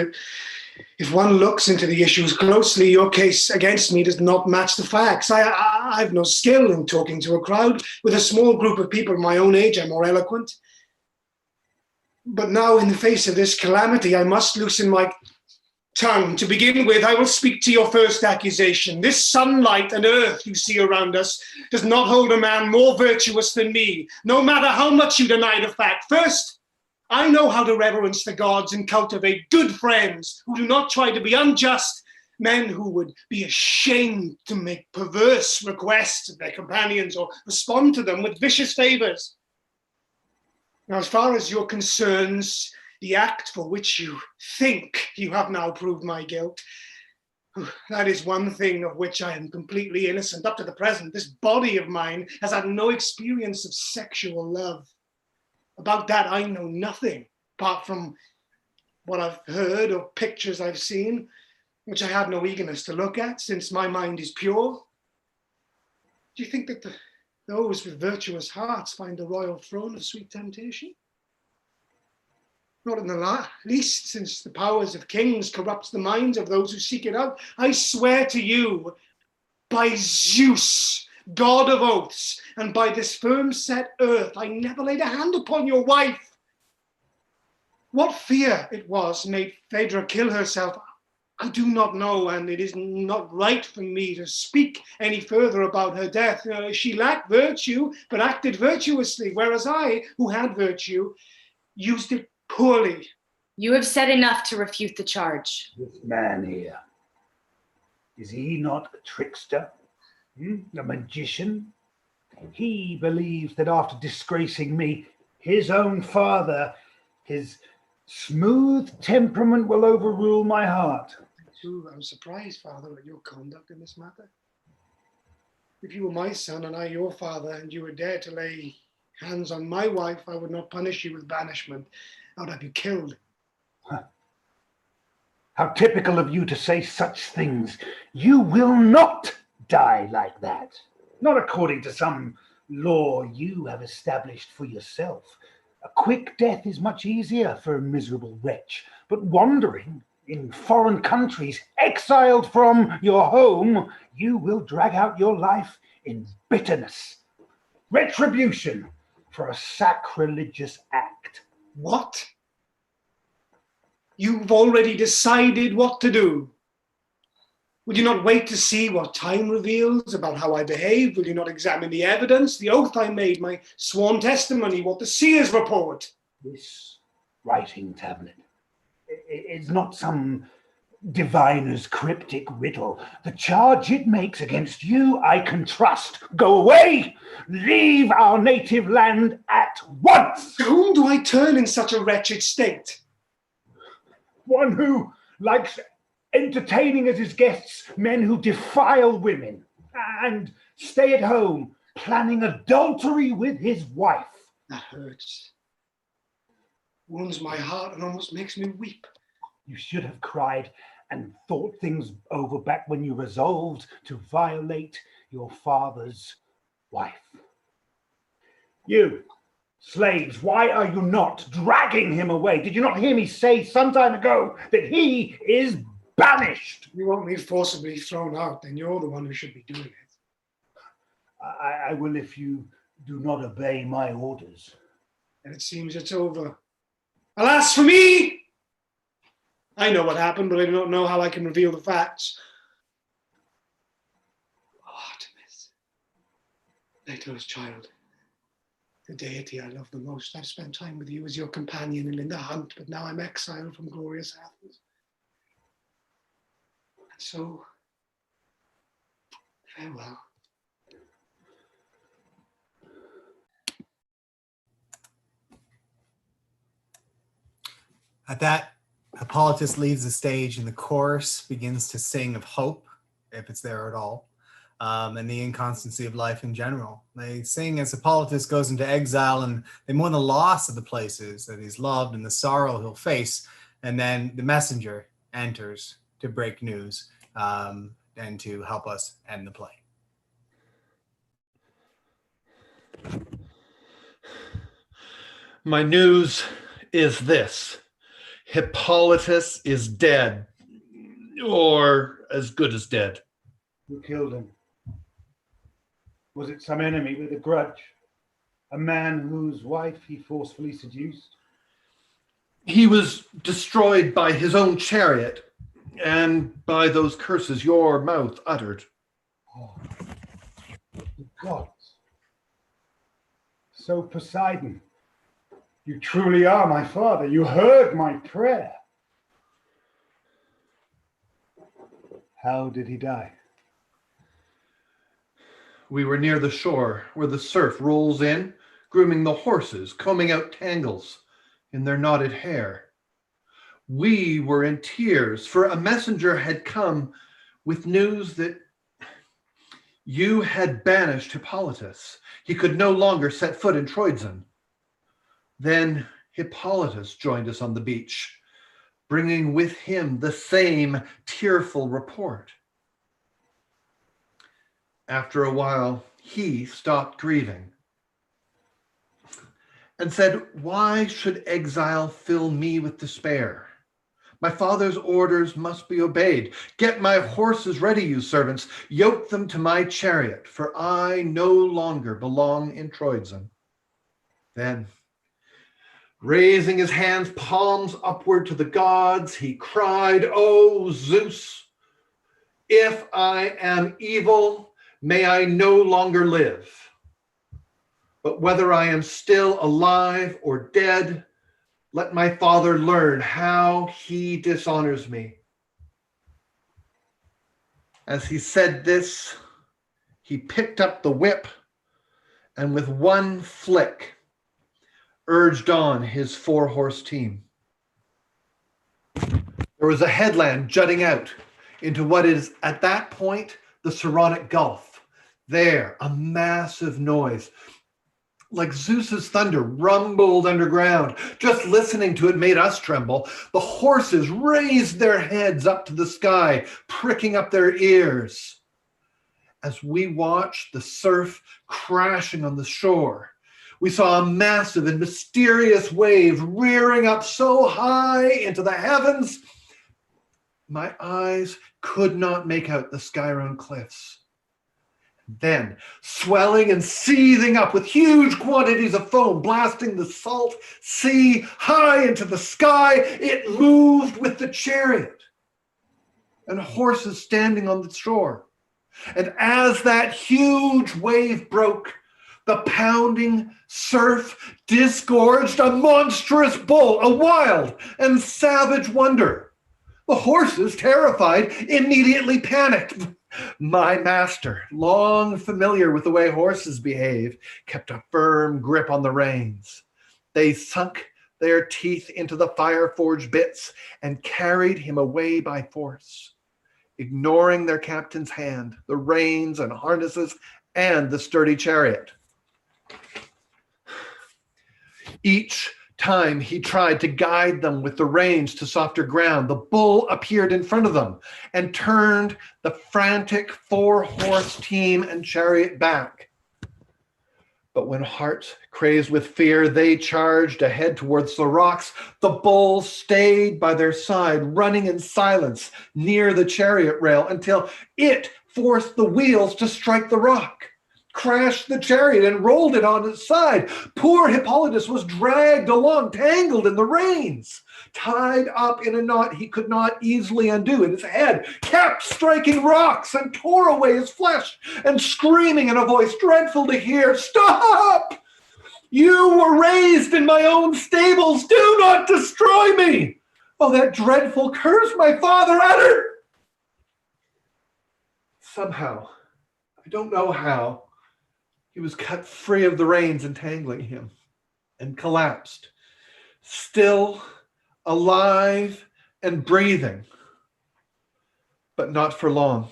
if one looks into the issues closely, your case against me does not match the facts. I have no skill in talking to a crowd. With a small group of people my own age, I'm more eloquent. But now, in the face of this calamity, I must loosen my tongue. To begin with, I will speak to your first accusation. This sunlight and earth you see around us does not hold a man more virtuous than me, no matter how much you deny the fact. First, I know how to reverence the gods and cultivate good friends who do not try to be unjust, men who would be ashamed to make perverse requests of their companions or respond to them with vicious favors. Now, as far as your concerns, the act for which you think you have now proved my guilt, that is one thing of which I am completely innocent. Up to the present, this body of mine has had no experience of sexual love. About that I know nothing, apart from what I've heard or pictures I've seen, which I have no eagerness to look at, since my mind is pure. Do you think that those with virtuous hearts find the royal throne of sweet temptation? Not in the least, since the powers of kings corrupts the minds of those who seek it out. I swear to you, by Zeus, God of oaths, and by this firm set earth, I never laid a hand upon your wife. What fear it was made Phaedra kill herself, I do not know, and it is not right for me to speak any further about her death. She lacked virtue, but acted virtuously, whereas I, who had virtue, used it poorly. You have said enough to refute the charge. This man here, is he not a trickster? A magician? He believes that after disgracing me, his own father, his smooth temperament will overrule my heart. Too, I'm surprised, Father, at your conduct in this matter. If you were my son and I your father, and you were dared to lay hands on my wife, I would not punish you with banishment. I would have you killed. Huh. How typical of you to say such things. You will not die like that. Not according to some law you have established for yourself. A quick death is much easier for a miserable wretch, but wandering in foreign countries, exiled from your home, you will drag out your life in bitterness. Retribution for a sacrilegious act. What? You've already decided what to do. Will you not wait to see what time reveals about how I behave? Will you not examine the evidence, the oath I made, my sworn testimony, what the seers report? This writing tablet is not some diviner's cryptic riddle. The charge it makes against you I can trust. Go away! Leave our native land at once! To whom do I turn in such a wretched state? One who likes entertaining as his guests men who defile women and stay at home planning adultery with his wife. That hurts. Wounds my heart and almost makes me weep. You should have cried and thought things over back when you resolved to violate your father's wife. You, slaves, why are you not dragging him away? Did you not hear me say some time ago that he is banished? You want me forcibly thrown out, then you're the one who should be doing it. I will if you do not obey my orders. And it seems it's over. Alas for me! I know what happened, but I do not know how I can reveal the facts. Oh, Artemis, Plato's child, the deity I love the most. I've spent time with you as your companion and in the hunt, but now I'm exiled from glorious Athens. And so, farewell. At that, Hippolytus leaves the stage and the chorus begins to sing of hope, if it's there at all, and the inconstancy of life in general. They sing as Hippolytus goes into exile and they mourn the loss of the places that he's loved and the sorrow he'll face. And then the messenger enters to break news and to help us end the play. My news is this. Hippolytus is dead, or as good as dead. Who killed him? Was it some enemy with a grudge? A man whose wife he forcefully seduced? He was destroyed by his own chariot and by those curses your mouth uttered. Oh, the gods. So Poseidon, you truly are my father. You heard my prayer. How did he die? We were near the shore where the surf rolls in, grooming the horses, combing out tangles in their knotted hair. We were in tears, for a messenger had come with news that you had banished Hippolytus. He could no longer set foot in Troezen. Then Hippolytus joined us on the beach, bringing with him the same tearful report. After a while, he stopped grieving and said, "Why should exile fill me with despair? My father's orders must be obeyed. Get my horses ready, you servants. Yoke them to my chariot, for I no longer belong in Troezen." Then, raising his hands, palms upward to the gods, he cried, "O Zeus, if I am evil, may I no longer live. But whether I am still alive or dead, let my father learn how he dishonors me." As he said this, he picked up the whip and with one flick urged on his 4-horse team. There was a headland jutting out into what is at that point the Saronic Gulf. There, a massive noise, like Zeus's thunder, rumbled underground. Just listening to it made us tremble. The horses raised their heads up to the sky, pricking up their ears. As we watched the surf crashing on the shore, we saw a massive and mysterious wave rearing up so high into the heavens, my eyes could not make out the Skyron cliffs. Then, swelling and seething up with huge quantities of foam blasting the salt sea high into the sky, it moved with the chariot and horses standing on the shore. And as that huge wave broke, the pounding surf disgorged a monstrous bull, a wild and savage wonder. The horses, terrified, immediately panicked. My master, long familiar with the way horses behave, kept a firm grip on the reins. They sunk their teeth into the fire-forged bits and carried him away by force, ignoring their captain's hand, the reins and harnesses, and the sturdy chariot. Each time he tried to guide them with the reins to softer ground, the bull appeared in front of them and turned the frantic 4-horse team and chariot back. But when hearts crazed with fear, they charged ahead towards the rocks, the bull stayed by their side, running in silence near the chariot rail until it forced the wheels to strike the rock, crashed the chariot and rolled it on its side. Poor Hippolytus was dragged along, tangled in the reins, tied up in a knot he could not easily undo, and his head kept striking rocks and tore away his flesh and screaming in a voice dreadful to hear, "Stop! You were raised in my own stables. Do not destroy me. Oh, that dreadful curse my father uttered." Somehow, I don't know how, he was cut free of the reins entangling him and collapsed, still alive and breathing, but not for long.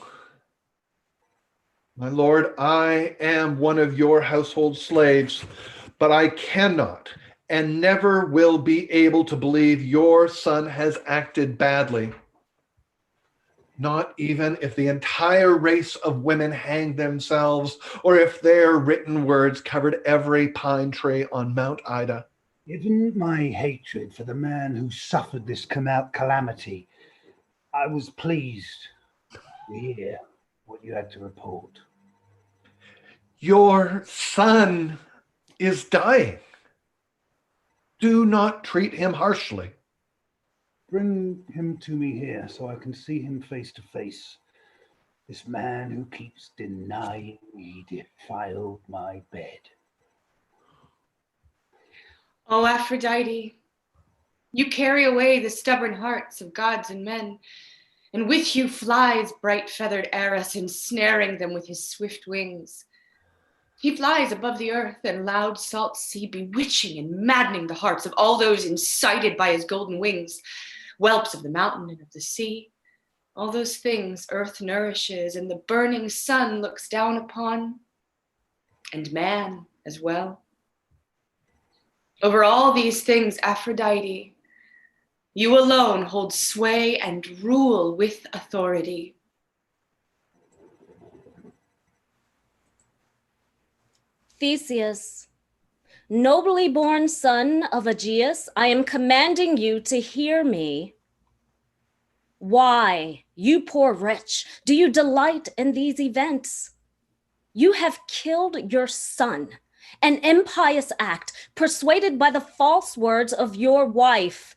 "My lord, I am one of your household slaves, but I cannot and never will be able to believe your son has acted badly. Not even if the entire race of women hanged themselves, or if their written words covered every pine tree on Mount Ida." Given my hatred for the man who suffered this calamity, I was pleased to hear what you had to report. "Your son is dying. Do not treat him harshly." Bring him to me here so I can see him face to face. This man who keeps denying he defiled my bed. Oh, Aphrodite, you carry away the stubborn hearts of gods and men, and with you flies bright-feathered Eros, ensnaring them with his swift wings. He flies above the earth and loud salt sea, bewitching and maddening the hearts of all those incited by his golden wings, whelps of the mountain and of the sea, all those things earth nourishes and the burning sun looks down upon, and man as well. Over all these things, Aphrodite, you alone hold sway and rule with authority. Theseus, nobly born son of Aegeus, I am commanding you to hear me. Why, you poor wretch, do you delight in these events? You have killed your son, an impious act, persuaded by the false words of your wife.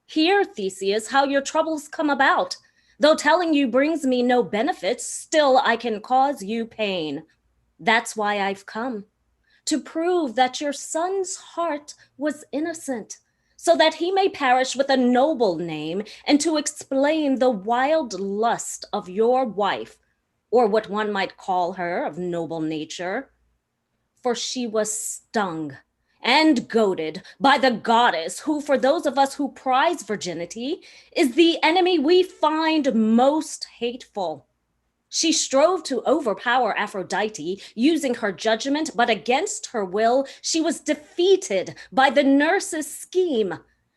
Hear, Theseus, how your troubles come about. Though telling you brings me no benefits, still I can cause you pain. That's why I've come, to prove that your son's heart was innocent, so that he may perish with a noble name, and to explain the wild lust of your wife, or what one might call her of noble nature. For she was stung and goaded by the goddess who, for those of us who prize virginity, is the enemy we find most hateful. She strove to overpower Aphrodite using her judgment, but against her will, she was defeated by the nurse's scheme.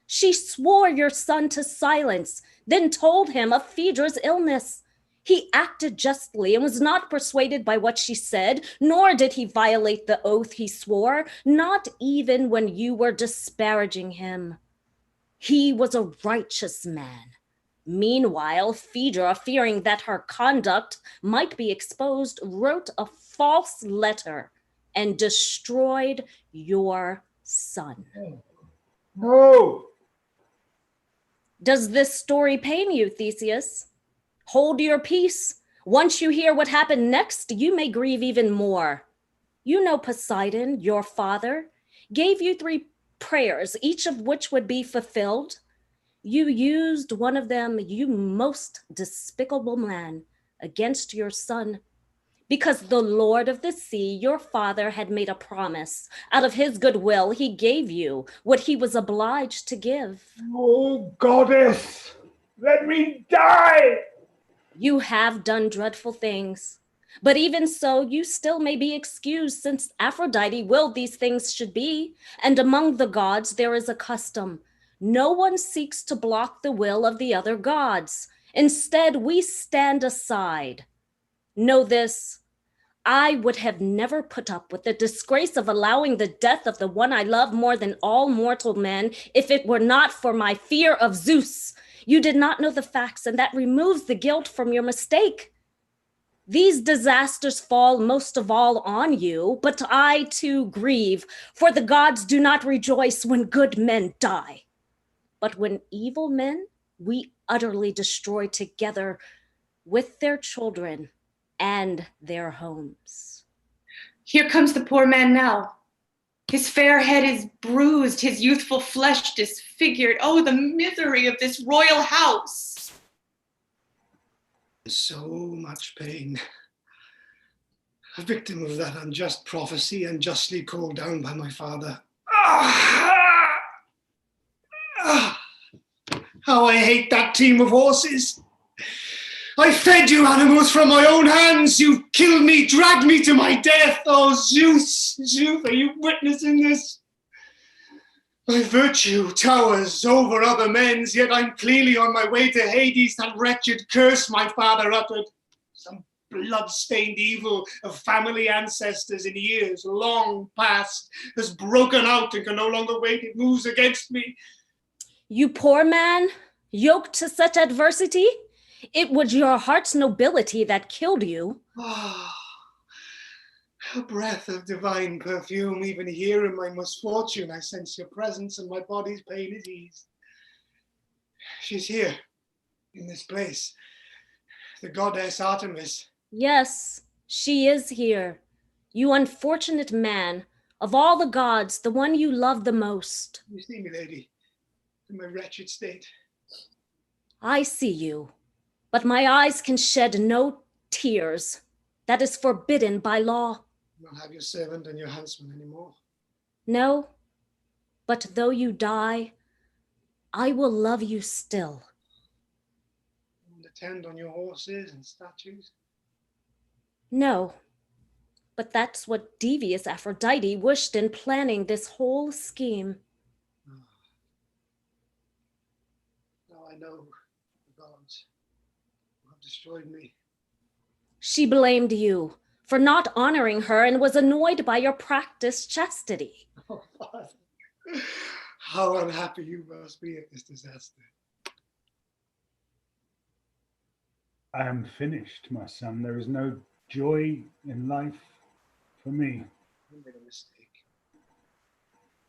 She swore your son to silence, then told him of Phaedra's illness. He acted justly and was not persuaded by what she said, nor did he violate the oath he swore, not even when you were disparaging him. He was a righteous man. Meanwhile, Phaedra, fearing that her conduct might be exposed, wrote a false letter and destroyed your son. No! Does this story pain you, Theseus? Hold your peace. Once you hear what happened next, you may grieve even more. You know Poseidon, your father, gave you 3 prayers, each of which would be fulfilled. You used one of them, you most despicable man, against your son, because the Lord of the sea, your father, had made a promise. Out of his goodwill, he gave you what he was obliged to give. Oh, goddess, let me die! You have done dreadful things, but even so, you still may be excused, since Aphrodite willed these things should be, and among the gods there is a custom. No one seeks to block the will of the other gods. Instead, we stand aside. Know this, I would have never put up with the disgrace of allowing the death of the one I love more than all mortal men if it were not for my fear of Zeus. You did not know the facts, and that removes the guilt from your mistake. These disasters fall most of all on you, but I too grieve, for the gods do not rejoice when good men die. But when evil men, we utterly destroy together with their children and their homes. Here comes the poor man now. His fair head is bruised, his youthful flesh disfigured. Oh, the misery of this royal house. So much pain. A victim of that unjust prophecy, unjustly called down by my father. How I hate that team of horses. I fed you animals from my own hands. You killed me, dragged me to my death. Oh, Zeus, Zeus, are you witnessing this? My virtue towers over other men's, yet I'm clearly on my way to Hades, that wretched curse my father uttered. Some blood-stained evil of family ancestors in years long past has broken out and can no longer wait. It moves against me. You poor man, yoked to such adversity? It was your heart's nobility that killed you. A breath of divine perfume, even here in my misfortune, I sense your presence and my body's pain is eased. She's here, in this place, the goddess Artemis. Yes, she is here. You unfortunate man, of all the gods, the one you love the most. You see me, lady, in my wretched state. I see you, but my eyes can shed no tears. That is forbidden by law. You don't have your servant and your huntsman anymore. No, but though you die, I will love you still. And attend on your horses and statues. No, But that's what devious Aphrodite wished in planning this whole scheme. Now I know the gods who have destroyed me. She blamed you for not honoring her and was annoyed by your practiced chastity. Oh, Father, how unhappy you must be at this disaster. I am finished, my son. There is no joy in life for me. I made a mistake.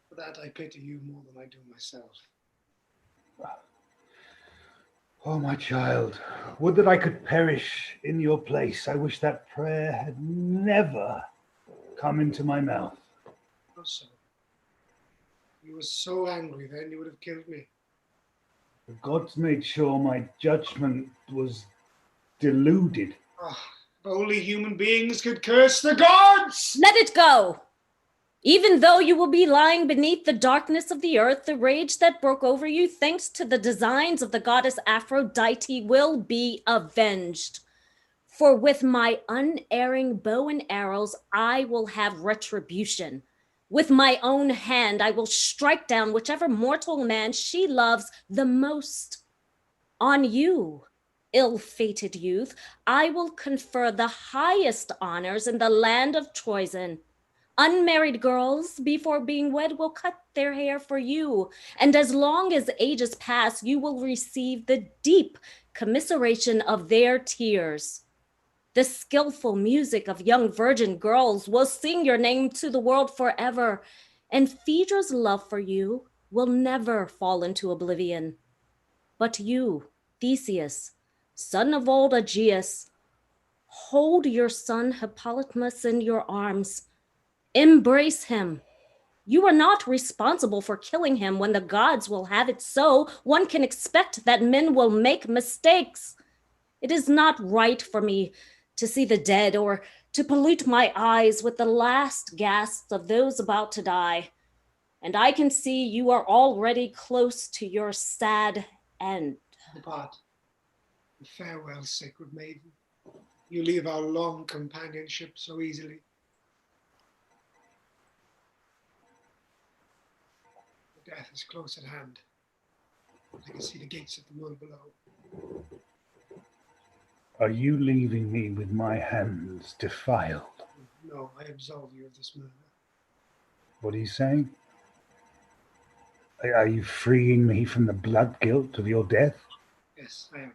For that I pity you more than I do myself. Oh, my child, would that I could perish in your place. I wish that prayer had never come into my mouth. How so? You were so angry then you would have killed me. The gods made sure my judgment was deluded. Oh, if only human beings could curse the gods! Let it go! Even though you will be lying beneath the darkness of the earth, the rage that broke over you thanks to the designs of the goddess Aphrodite will be avenged. For with my unerring bow and arrows, I will have retribution. With my own hand, I will strike down whichever mortal man she loves the most. On you, ill-fated youth, I will confer the highest honors in the land of Troyzen. Unmarried girls, before being wed, will cut their hair for you, and as long as ages pass, you will receive the deep commiseration of their tears. The skillful music of young virgin girls will sing your name to the world forever, and Phaedra's love for you will never fall into oblivion. But you, Theseus, son of old Aegeus, hold your son Hippolytus in your arms. Embrace him. You are not responsible for killing him when the gods will have it so. One can expect that men will make mistakes. It is not right for me to see the dead or to pollute my eyes with the last gasps of those about to die. And I can see you are already close to your sad end. Depart. Farewell, sacred maiden. You leave our long companionship so easily. Death is close at hand. I can see the gates of the world below. Are you leaving me with my hands defiled? No, I absolve you of this murder. What are you saying? Are you freeing me from the blood guilt of your death? Yes, I am.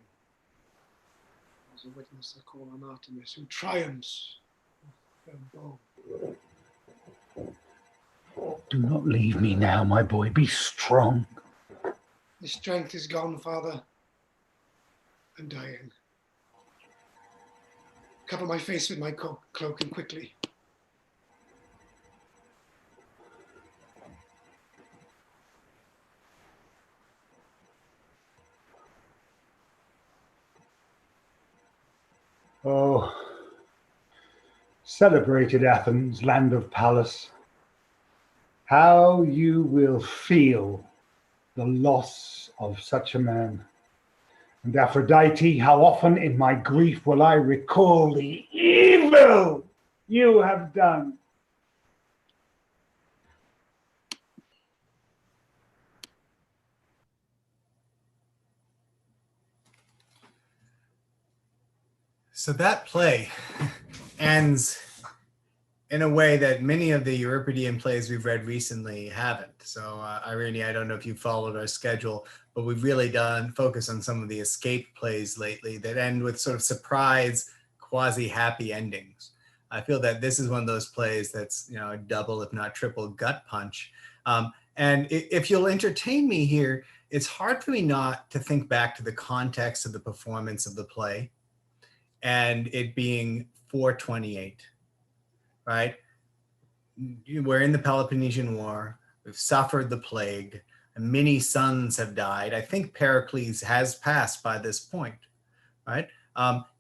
As a witness, I call on Artemis, who triumphs with her bow. Do not leave me now, my boy. Be strong. The strength is gone, Father. I'm dying. Cover my face with my cloak and quickly. Oh, celebrated Athens, land of Pallas. How you will feel the loss of such a man. And Aphrodite, how often in my grief will I recall the evil you have done. So that play ends in a way that many of the Euripidean plays we've read recently haven't. So Eirene, I don't know if you followed our schedule, but we've really done focus on some of the escape plays lately that end with sort of surprise, quasi-happy endings. I feel that this is one of those plays that's, you know, a double, if not triple gut punch. And if you'll entertain me here, it's hard for me not to think back to the context of the performance of the play and it being 428. Right? We're in the Peloponnesian War. We've suffered the plague. And many sons have died. I think Pericles has passed by this point, right?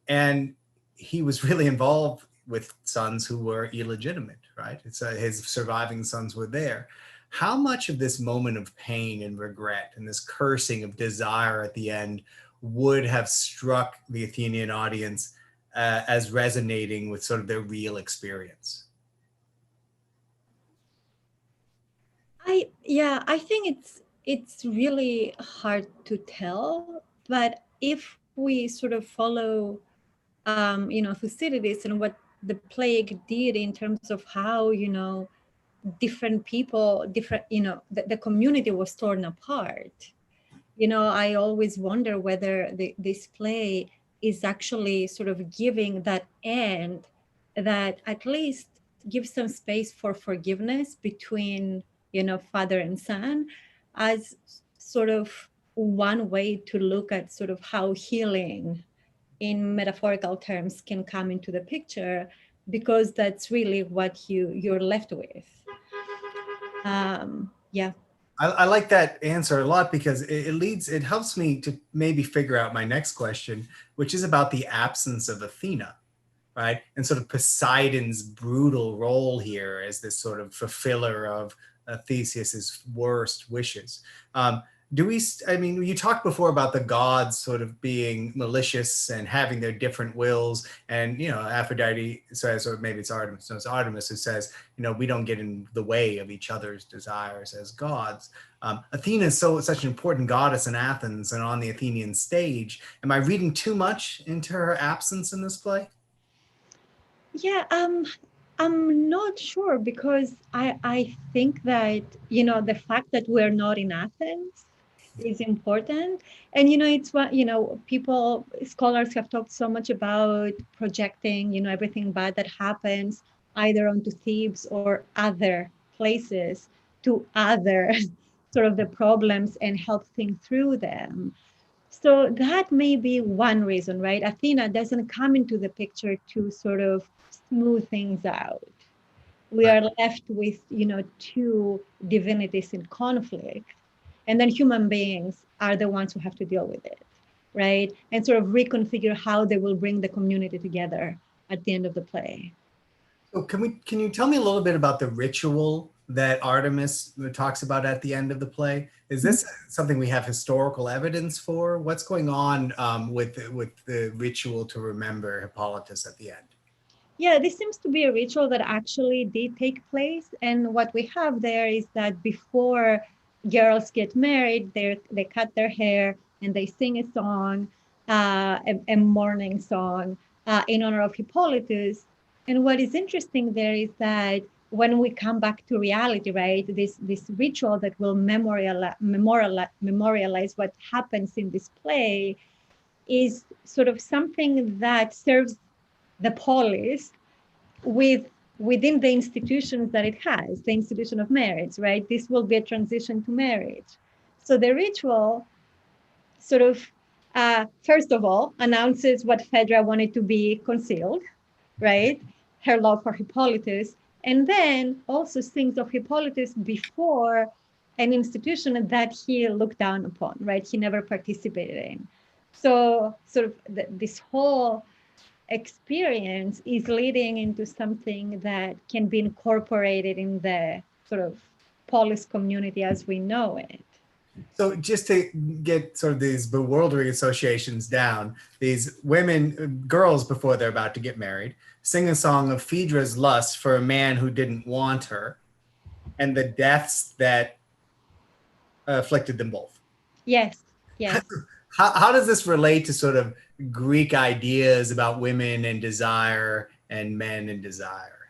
And he was really involved with sons who were illegitimate, right? His surviving sons were there. How much of this moment of pain and regret and this cursing of desire at the end would have struck the Athenian audience as resonating with sort of their real experience? I think it's really hard to tell, but if we sort of follow Thucydides and what the plague did in terms of how different people, the community was torn apart. I always wonder whether this play is actually sort of giving that end that at least gives some space for forgiveness between, father and son, as sort of one way to look at sort of how healing in metaphorical terms can come into the picture, because that's really what you're left with. Yeah. I like that answer a lot, because it helps me to maybe figure out my next question, which is about the absence of Athena, right? And sort of Poseidon's brutal role here as this sort of fulfiller of Theseus's worst wishes. You talked before about the gods sort of being malicious and having their different wills, and Aphrodite says, or maybe it's Artemis, no, it's Artemis who says, we don't get in the way of each other's desires as gods. Athena is such an important goddess in Athens and on the Athenian stage. Am I reading too much into her absence in this play? Yeah, I'm not sure, because I think that the fact that we're not in Athens is important. And it's what scholars have talked so much about projecting everything bad that happens either onto Thebes or other places to other sort of the problems and help think through them. So that may be one reason, right? Athena doesn't come into the picture to sort of smooth things out. We are left with two divinities in conflict. And then human beings are the ones who have to deal with it, right? And sort of reconfigure how they will bring the community together at the end of the play. So can you tell me a little bit about the ritual that Artemis talks about at the end of the play? Is this something we have historical evidence for? What's going on with the ritual to remember Hippolytus at the end? Yeah, this seems to be a ritual that actually did take place. And what we have there is that before girls get married, they cut their hair and they sing a song, a mourning song in honor of Hippolytus. And what is interesting there is that when we come back to reality, right, this ritual that will memorialize what happens in this play is sort of something that serves the polis within the institutions that it has, the institution of marriage, right? This will be a transition to marriage. So the ritual sort of, first of all, announces what Phaedra wanted to be concealed, right? Her love for Hippolytus, and then also sings of Hippolytus before an institution that he looked down upon, right? He never participated in. So sort of this whole experience is leading into something that can be incorporated in the sort of polis community as we know it. So just to get sort of these bewildering associations down, these girls before they're about to get married, sing a song of Phaedra's lust for a man who didn't want her and the deaths that afflicted them both. Yes. How does this relate to sort of Greek ideas about women and desire and men and desire?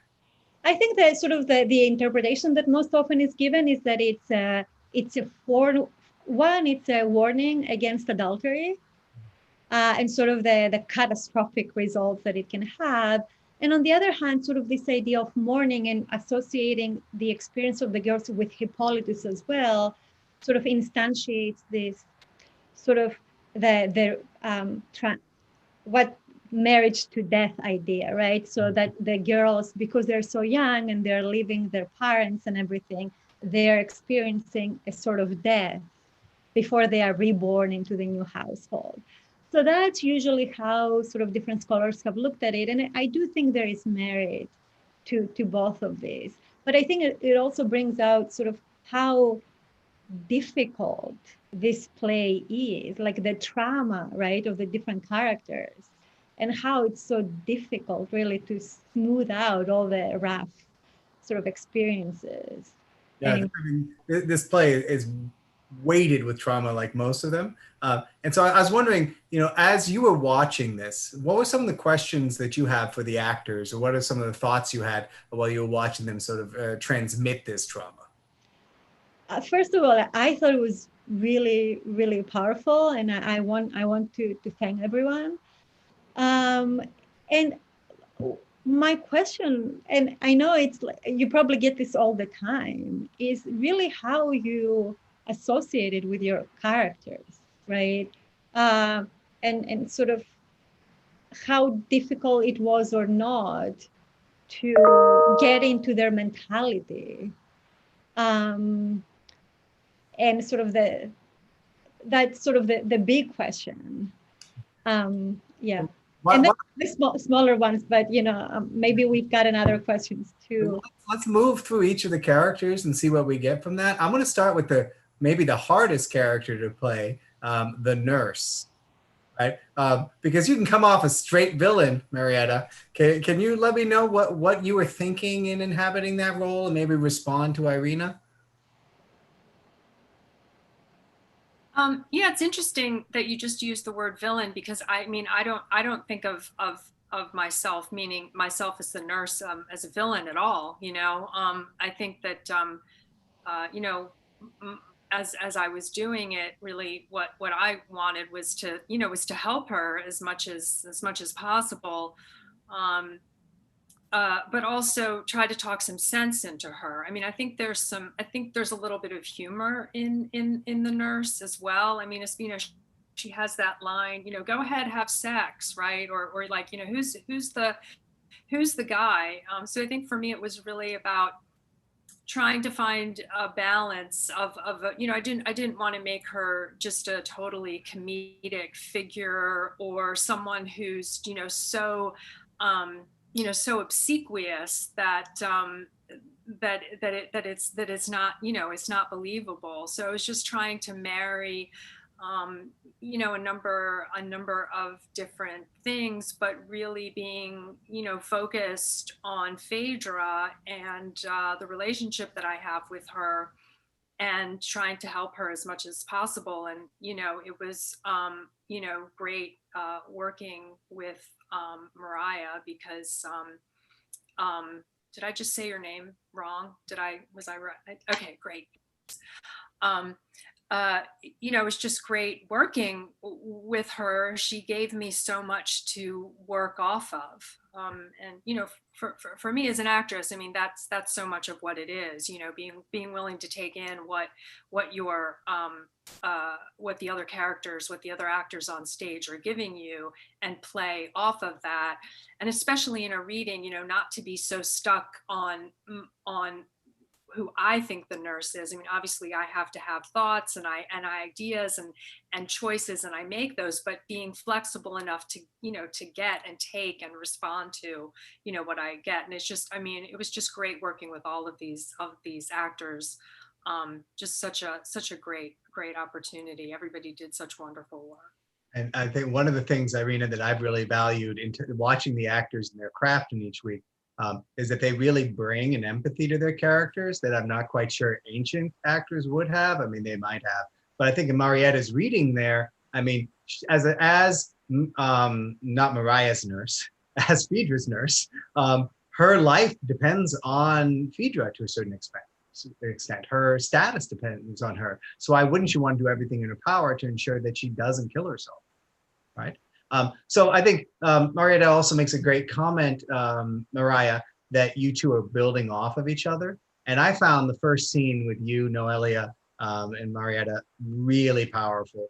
I think that sort of the interpretation that most often is given is that it's a warning against adultery and sort of the catastrophic results that it can have. And on the other hand, sort of this idea of mourning and associating the experience of the girls with Hippolytus as well, sort of instantiates this sort of what marriage to death idea, right? So that the girls, because they're so young and they're leaving their parents and everything, they're experiencing a sort of death before they are reborn into the new household. So that's usually how sort of different scholars have looked at it. And I do think there is merit to both of these. But I think it also brings out sort of how difficult this play is, like the trauma, right, of the different characters. and how it's so difficult really to smooth out all the rough sort of experiences. Yeah, And I mean, this play is weighted with trauma like most of them. And so I was wondering, as you were watching this, what were some of the questions that you have for the actors, or what are some of the thoughts you had while you were watching them sort of transmit this trauma? First of all, I thought it was really, really powerful, and I want to thank everyone. And my question, and I know it's you probably get this all the time, is really how you associated with your characters, right? And sort of how difficult it was or not to get into their mentality. And sort of that's sort of the big question. Yeah. And then the smaller ones, but maybe we've got another questions too. Let's move through each of the characters and see what we get from that. I'm going to start with maybe the hardest character to play, the nurse, right? Because you can come off a straight villain, Marietta. Can you let me know what you were thinking in inhabiting that role, and maybe respond to Irina? Yeah, it's interesting that you just used the word villain, because I mean, I don't think of myself, meaning myself as the nurse, as a villain at all. I think that as I was doing it, really what I wanted was to help her as much as possible. But also try to talk some sense into her. I mean, I think there's a little bit of humor in the nurse as well. I mean, she has that line, go ahead, have sex, right? Or like, who's the guy? So I think for me, it was really about trying to find a balance of I didn't want to make her just a totally comedic figure, or someone who's so so obsequious that it's not it's not believable. So I was just trying to marry a number of different things, but really being focused on Phaedra and the relationship that I have with her, and trying to help her as much as possible. And it was great working with Mariah, because did I just say your name wrong? Was I right? Okay, great. It was just great working with her. She gave me so much to work off of. And for me as an actress, I mean, that's so much of what it is, being willing to take in what the other characters, what the other actors on stage are giving you, and play off of that. And especially in a reading, not to be so stuck on who I think the nurse is. I mean, obviously I have to have thoughts and ideas and choices, and I make those, but being flexible enough to get and take and respond to, what I get. And it's just, I mean, it was just great working with all of these actors. Just such a great opportunity. Everybody did such wonderful work. And I think one of the things, Irina, that I've really valued into watching the actors and their craft in each week, is that they really bring an empathy to their characters that I'm not quite sure ancient actors would have. I mean, they might have, but I think in Marietta's reading there, I mean, as not Mariah's nurse, as Phaedra's nurse, her life depends on Phaedra to a certain extent. Her status depends on her. So why wouldn't you want to do everything in her power to ensure that she doesn't kill herself, right? So I think Marietta also makes a great comment, Mariah, that you two are building off of each other. And I found the first scene with you, Noelia, and Marietta really powerful.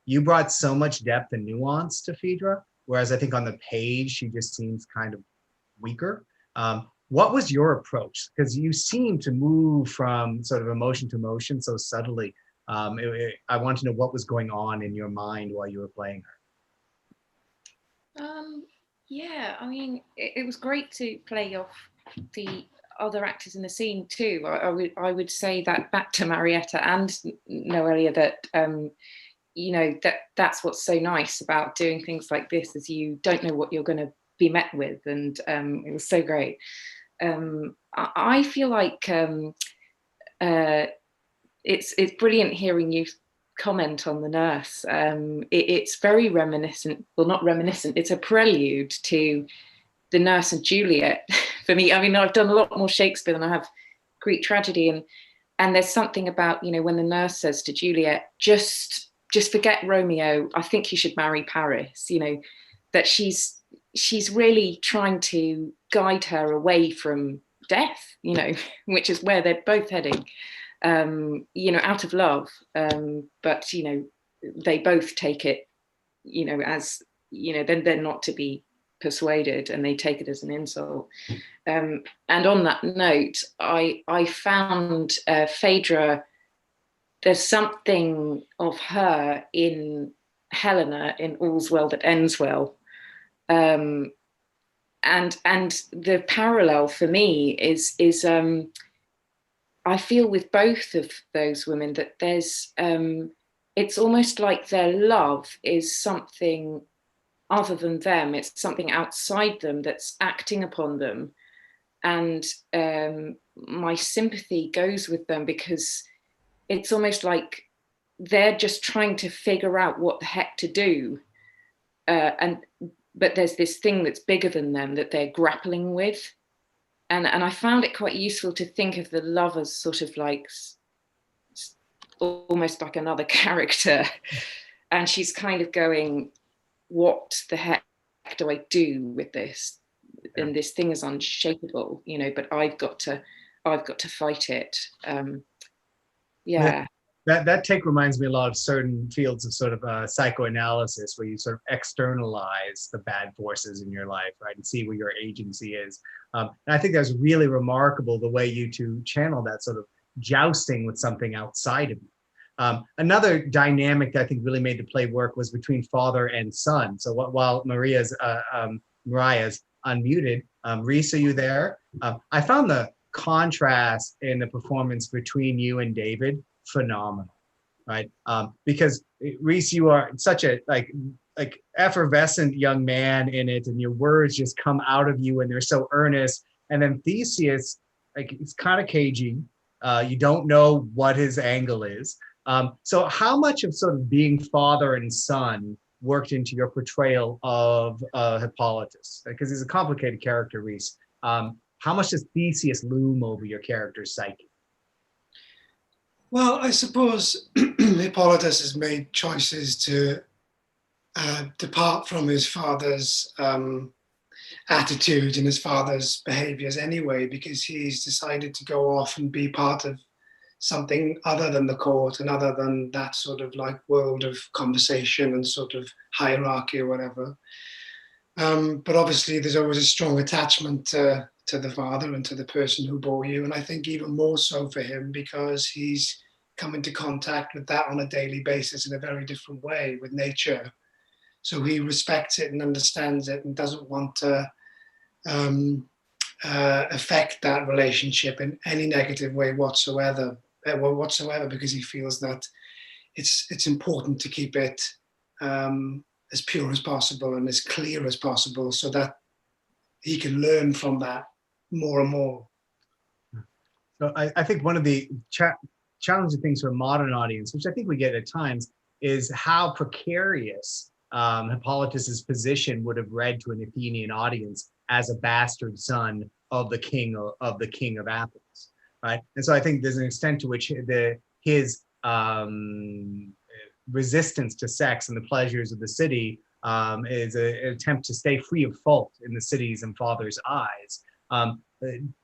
You brought so much depth and nuance to Phaedra, whereas I think on the page, she just seems kind of weaker. What was your approach? Because you seem to move from sort of emotion to emotion so subtly. I want to know what was going on in your mind while you were playing her. Yeah, I mean, it was great to play off the other actors in the scene too. I would say that back to Marietta and Noelia, that you know, that's what's so nice about doing things like this, is you don't know what you're going to be met with. And it was so great. I feel like it's brilliant hearing you comment on the nurse. It's very reminiscent, well, not reminiscent, it's a prelude to The Nurse and Juliet for me. I mean, I've done a lot more Shakespeare than I have Greek tragedy, and there's something about, you know, when the nurse says to Juliet, just forget Romeo, I think you should marry Paris, you know, that she's really trying to guide her away from death, you know, which is where they're both heading, you know, out of love. But, you know, they both take it, you know, as, you know, then they're not to be persuaded, and they take it as an insult. And on that note, I found Phaedra, there's something of her in Helena in All's Well That Ends Well. And the parallel for me is I feel with both of those women that there's it's almost like their love is something other than them. It's something outside them that's acting upon them. And my sympathy goes with them, because it's almost like they're just trying to figure out what the heck to do. But there's this thing that's bigger than them that they're grappling with. And I found it quite useful to think of the lovers sort of like almost like another character. And she's kind of going, what the heck do I do with this? And this thing is unshakable, you know, but I've got to fight it. Yeah. That take reminds me a lot of certain fields of sort of psychoanalysis, where you sort of externalize the bad forces in your life, right, and see where your agency is. And I think that's really remarkable, the way you two channel that sort of jousting with something outside of you. Another dynamic that I think really made the play work was between father and son. So while Mariah's unmuted, Rhys, are you there? I found the contrast in the performance between you and David phenomenal, right? Because Rhys, you are such a like effervescent young man in it, and your words just come out of you, and they're so earnest. And then Theseus, like, it's kind of cagey. You don't know what his angle is. So how much of sort of being father and son worked into your portrayal of Hippolytus? Because he's a complicated character, Rhys. How much does Theseus loom over your character's psyche? Well, I suppose Hippolytus has made choices to depart from his father's attitude and his father's behaviors anyway, because he's decided to go off and be part of something other than the court and other than that sort of like world of conversation and sort of hierarchy or whatever. But obviously there's always a strong attachment to the father and to the person who bore you. And I think even more so for him, because he's come into contact with that on a daily basis in a very different way with nature. So he respects it and understands it and doesn't want to affect that relationship in any negative way whatsoever, because he feels that it's important to keep it as pure as possible and as clear as possible, so that he can learn from that more and more. So I think one of the challenging things for a modern audience, which I think we get at times, is how precarious Hippolytus's position would have read to an Athenian audience as a bastard son of the king of Athens, right? And so I think there's an extent to which his resistance to sex and the pleasures of the city is an attempt to stay free of fault in the city's and father's eyes.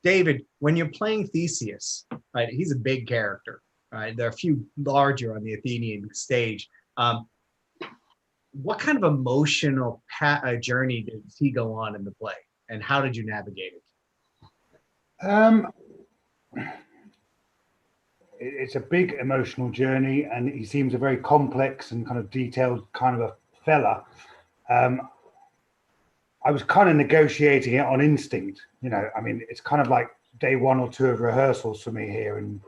David, when you're playing Theseus, right, he's a big character, right? There are a few larger on the Athenian stage. What kind of emotional journey did he go on in the play, and how did you navigate it? It's a big emotional journey, and he seems a very complex and kind of detailed kind of a fella. I was kind of negotiating it on instinct, you know. I mean, it's kind of like day 1 or 2 of rehearsals for me here, and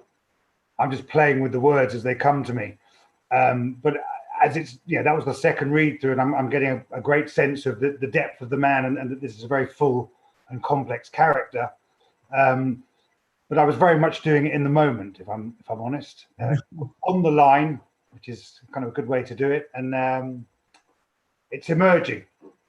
I'm just playing with the words as they come to me. But as it's, that was the second read through, and I'm getting a great sense of the depth of the man, and that this is a very full and complex character. But I was very much doing it in the moment, if I'm honest, on the line, which is kind of a good way to do it. And it's emerging,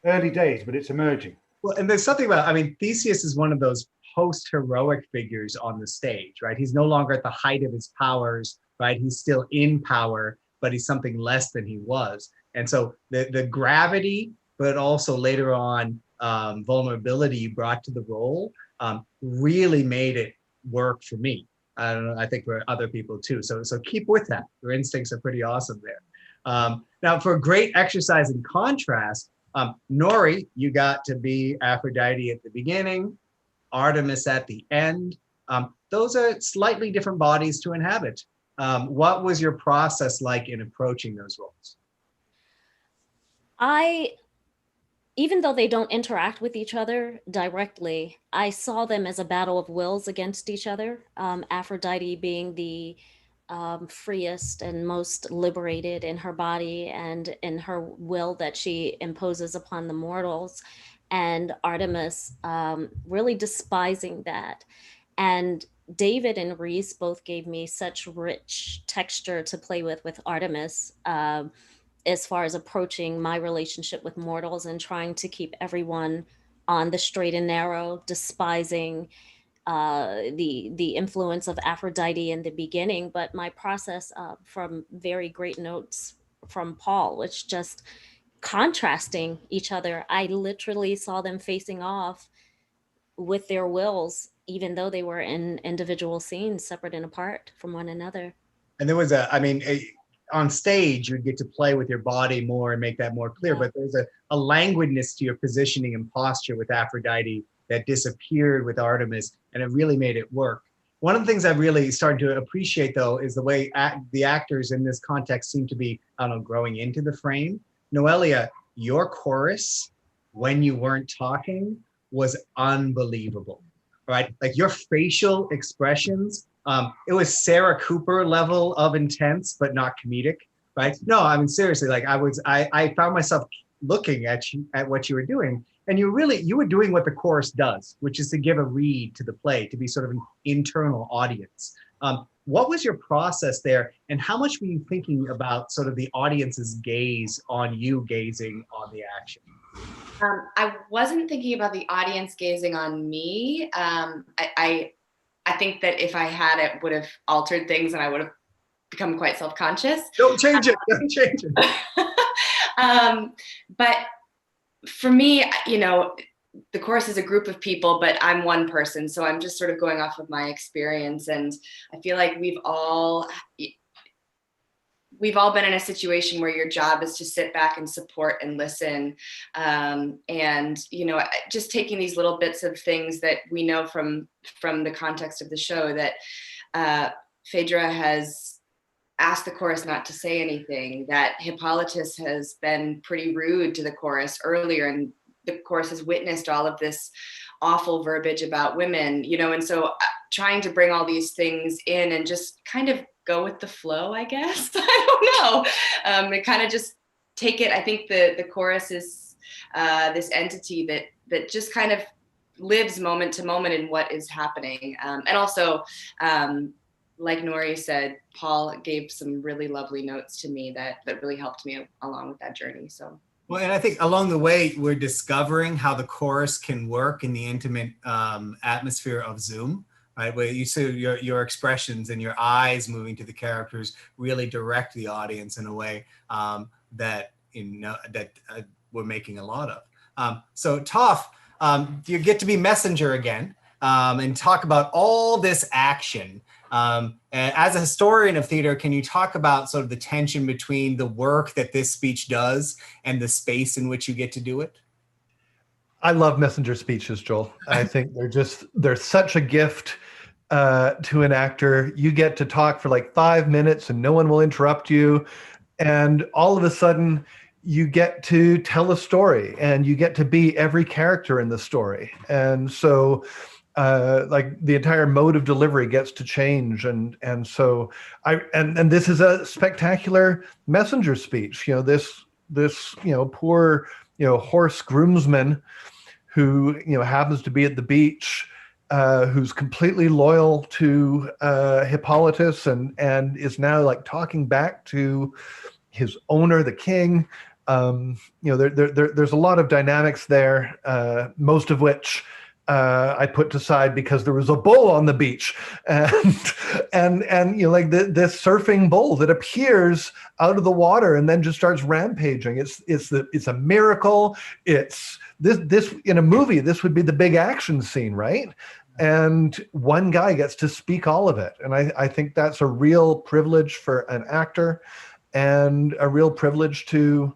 early days, but it's emerging. Well, and there's something about, Theseus is one of those post-heroic figures on the stage, right? He's no longer at the height of his powers, right? He's still in power, but he's something less than he was. And so the gravity, but also later on vulnerability you brought to the role really made it work for me. I don't know, I think for other people too. So keep with that. Your instincts are pretty awesome there. Now for a great exercise in contrast, Noree, you got to be Aphrodite at the beginning, Artemis at the end. Those are slightly different bodies to inhabit. What was your process like in approaching those roles? Even though they don't interact with each other directly, I saw them as a battle of wills against each other. Aphrodite being the freest and most liberated in her body and in her will that she imposes upon the mortals, and Artemis really despising that. And David and Rhys both gave me such rich texture to play with Artemis, as far as approaching my relationship with mortals and trying to keep everyone on the straight and narrow, despising the influence of Aphrodite in the beginning. But my process from very great notes from Paul, which just contrasting each other. I literally saw them facing off with their wills, even though they were in individual scenes, separate and apart from one another. And there was on stage, you'd get to play with your body more and make that more clear, but there's a languidness to your positioning and posture with Aphrodite that disappeared with Artemis, and it really made it work. One of the things I really started to appreciate, though, is the way the actors in this context seem to be, growing into the frame. Noelia, your chorus, when you weren't talking, was unbelievable, right? Like your facial expressions, it was Sarah Cooper level of intense, but not comedic, right? No, seriously, like I found myself looking at you, at what you were doing, and you were doing what the chorus does, which is to give a read to the play, to be sort of an internal audience. What was your process there, and how much were you thinking about sort of the audience's gaze on you gazing on the action? I wasn't thinking about the audience gazing on me. I think that if I had, it would have altered things and I would have become quite self-conscious. Don't change it, don't change it. But for me, the chorus is a group of people, but I'm one person. So I'm just sort of going off of my experience. And I feel like we've all been in a situation where your job is to sit back and support and listen. And, just taking these little bits of things that we know from the context of the show, that Phaedra has asked the chorus not to say anything, that Hippolytus has been pretty rude to the chorus earlier, and the chorus has witnessed all of this awful verbiage about women, and so trying to bring all these things in and just kind of go with the flow, I guess. I don't know. And kind of just take it. I think the chorus is this entity that just kind of lives moment to moment in what is happening. And also, like Noree said, Paul gave some really lovely notes to me that really helped me along with that journey. So. Well, and I think along the way, we're discovering how the chorus can work in the intimate atmosphere of Zoom, right? Where you see your expressions and your eyes moving to the characters really direct the audience in a way that we're making a lot of. So Toph, you get to be messenger again and talk about all this action. As a historian of theater, can you talk about sort of the tension between the work that this speech does and the space in which you get to do it? I love messenger speeches, Joel. I think they're such a gift to an actor. You get to talk for like 5 minutes and no one will interrupt you. And all of a sudden you get to tell a story and you get to be every character in the story. And so like the entire mode of delivery gets to change, and so and this is a spectacular messenger speech. This poor horse groomsman who happens to be at the beach, who's completely loyal to Hippolytus and is now like talking back to his owner, the king. There's a lot of dynamics there, most of which I put aside because there was a bull on the beach, and like this surfing bull that appears out of the water and then just starts rampaging. It's a miracle. It's this in a movie, this would be the big action scene, right? And one guy gets to speak all of it, and I think that's a real privilege for an actor, and a real privilege to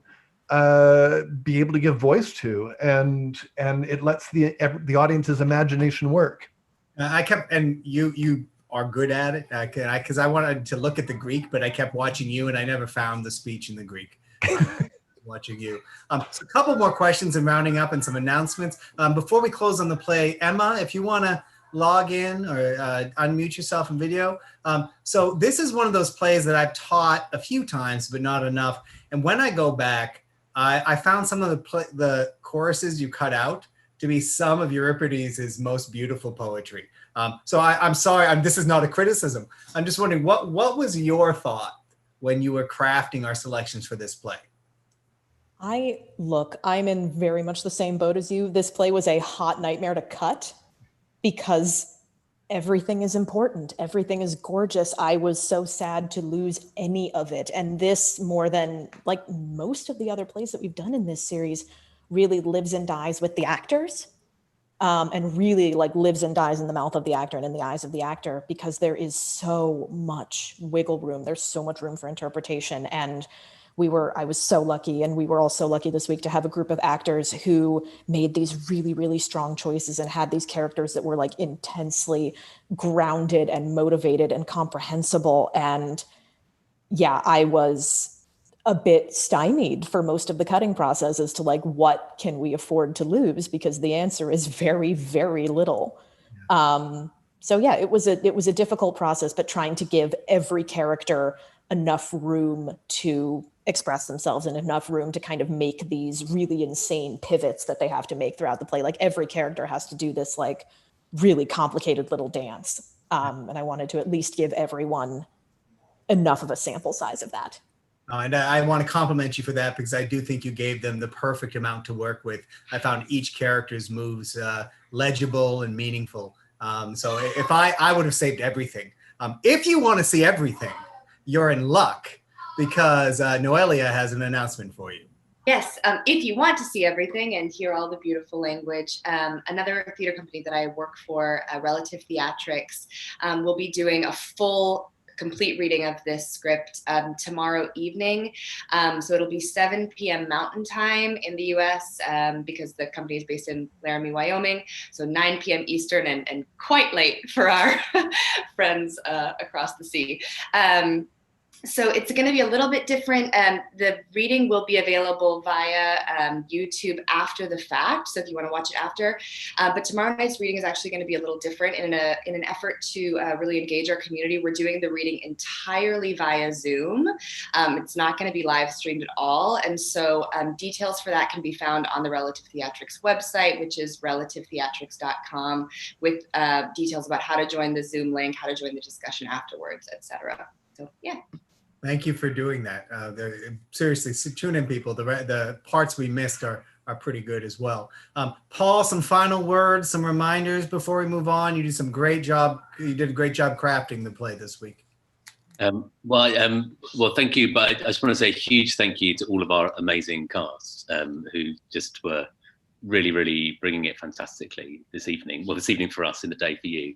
be able to give voice to, and it lets the audience's imagination work. And you are good at it, because I wanted to look at the Greek, but I kept watching you, and I never found the speech in the Greek. Watching you. So a couple more questions and rounding up, and some announcements. Before we close on the play, Emma, if you want to log in or unmute yourself in video. So this is one of those plays that I've taught a few times, but not enough. And when I go back, I found some of the choruses you cut out to be some of Euripides' most beautiful poetry. So I'm sorry, this is not a criticism. I'm just wondering, what was your thought when you were crafting our selections for this play? I'm in very much the same boat as you. This play was a hot nightmare to cut because everything is important. Everything is gorgeous. I was so sad to lose any of it. And this, more than like most of the other plays that we've done in this series, really lives and dies with the actors, and really like lives and dies in the mouth of the actor and in the eyes of the actor, because there is so much wiggle room. There's so much room for interpretation. And I was so lucky, and we were all so lucky this week to have a group of actors who made these really, really strong choices and had these characters that were like intensely grounded and motivated and comprehensible. And yeah, I was a bit stymied for most of the cutting process as to like, what can we afford to lose? Because the answer is very, very little. So yeah, it was a difficult process, but trying to give every character enough room to express themselves and enough room to kind of make these really insane pivots that they have to make throughout the play. Like every character has to do this like really complicated little dance. And I wanted to at least give everyone enough of a sample size of that. And I want to compliment you for that, because I do think you gave them the perfect amount to work with. I found each character's moves legible and meaningful. So if I would have saved everything. If you want to see everything, you're in luck, because Noelia has an announcement for you. Yes, if you want to see everything and hear all the beautiful language, another theater company that I work for, Relative Theatrics, will be doing a full complete reading of this script tomorrow evening. So it'll be 7 p.m. Mountain Time in the US, because the company is based in Laramie, Wyoming. So 9 p.m. Eastern, and quite late for our friends across the sea. So it's going to be a little bit different. The reading will be available via YouTube after the fact, so if you want to watch it after. But tomorrow night's reading is actually going to be a little different. In an effort to really engage our community, we're doing the reading entirely via Zoom. It's not going to be live streamed at all. And so details for that can be found on the Relative Theatrics website, which is relativetheatrics.com, with details about how to join the Zoom link, how to join the discussion afterwards, etc. So yeah. Thank you for doing that. Seriously, tune in, people. The parts we missed are pretty good as well. Paul, some final words, some reminders before we move on. You did some great job. You did a great job crafting the play this week. Well, thank you. But I just want to say a huge thank you to all of our amazing casts who just were really, really bringing it fantastically this evening. Well, this evening for us, in the day for you.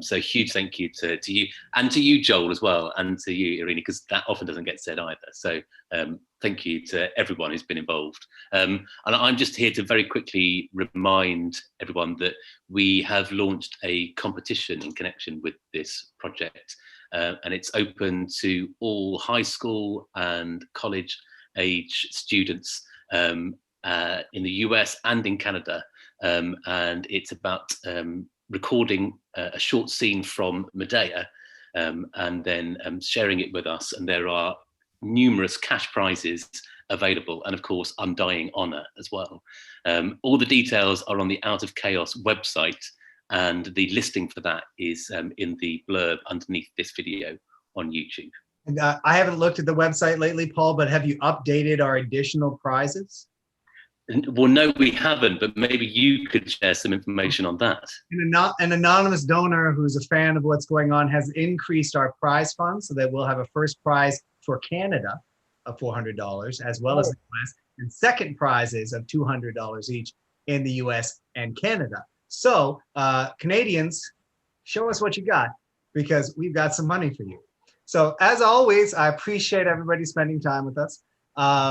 So huge thank you to you, and to you, Joel, as well, and to you, Eirene, because that often doesn't get said either. So thank you to everyone who's been involved. And I'm just here to very quickly remind everyone that we have launched a competition in connection with this project. And it's open to all high school and college age students in the US and in Canada, and it's about recording a short scene from Medea and then sharing it with us. And there are numerous cash prizes available, and of course, undying honor as well. All the details are on the Out of Chaos website, and the listing for that is in the blurb underneath this video on YouTube. And I haven't looked at the website lately, Paul, but have you updated our additional prizes? Well, no, we haven't, but maybe you could share some information on that. An anonymous donor who's a fan of what's going on has increased our prize fund so that we'll have a first prize for Canada of $400, as well as the US, and second prizes of $200 each in the US and Canada. So Canadians, show us what you got, because we've got some money for you. So as always, I appreciate everybody spending time with us.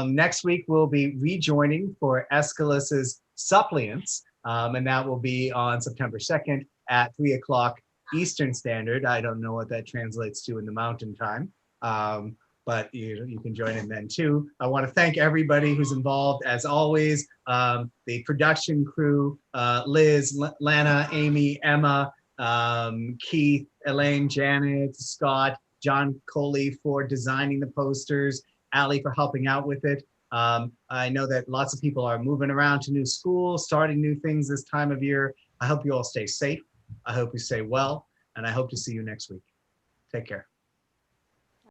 Next week, we'll be rejoining for Aeschylus's Suppliants, and that will be on September 2nd at 3 o'clock Eastern Standard. I don't know what that translates to in the Mountain Time, but you can join in then too. I want to thank everybody who's involved, as always, the production crew, Liz, Lana, Amy, Emma, Keith, Elaine, Janet, Scott, John Coley for designing the posters, Ali for helping out with it. I know that lots of people are moving around to new schools, starting new things this time of year. I hope you all stay safe. I hope you stay well, and I hope to see you next week. Take care.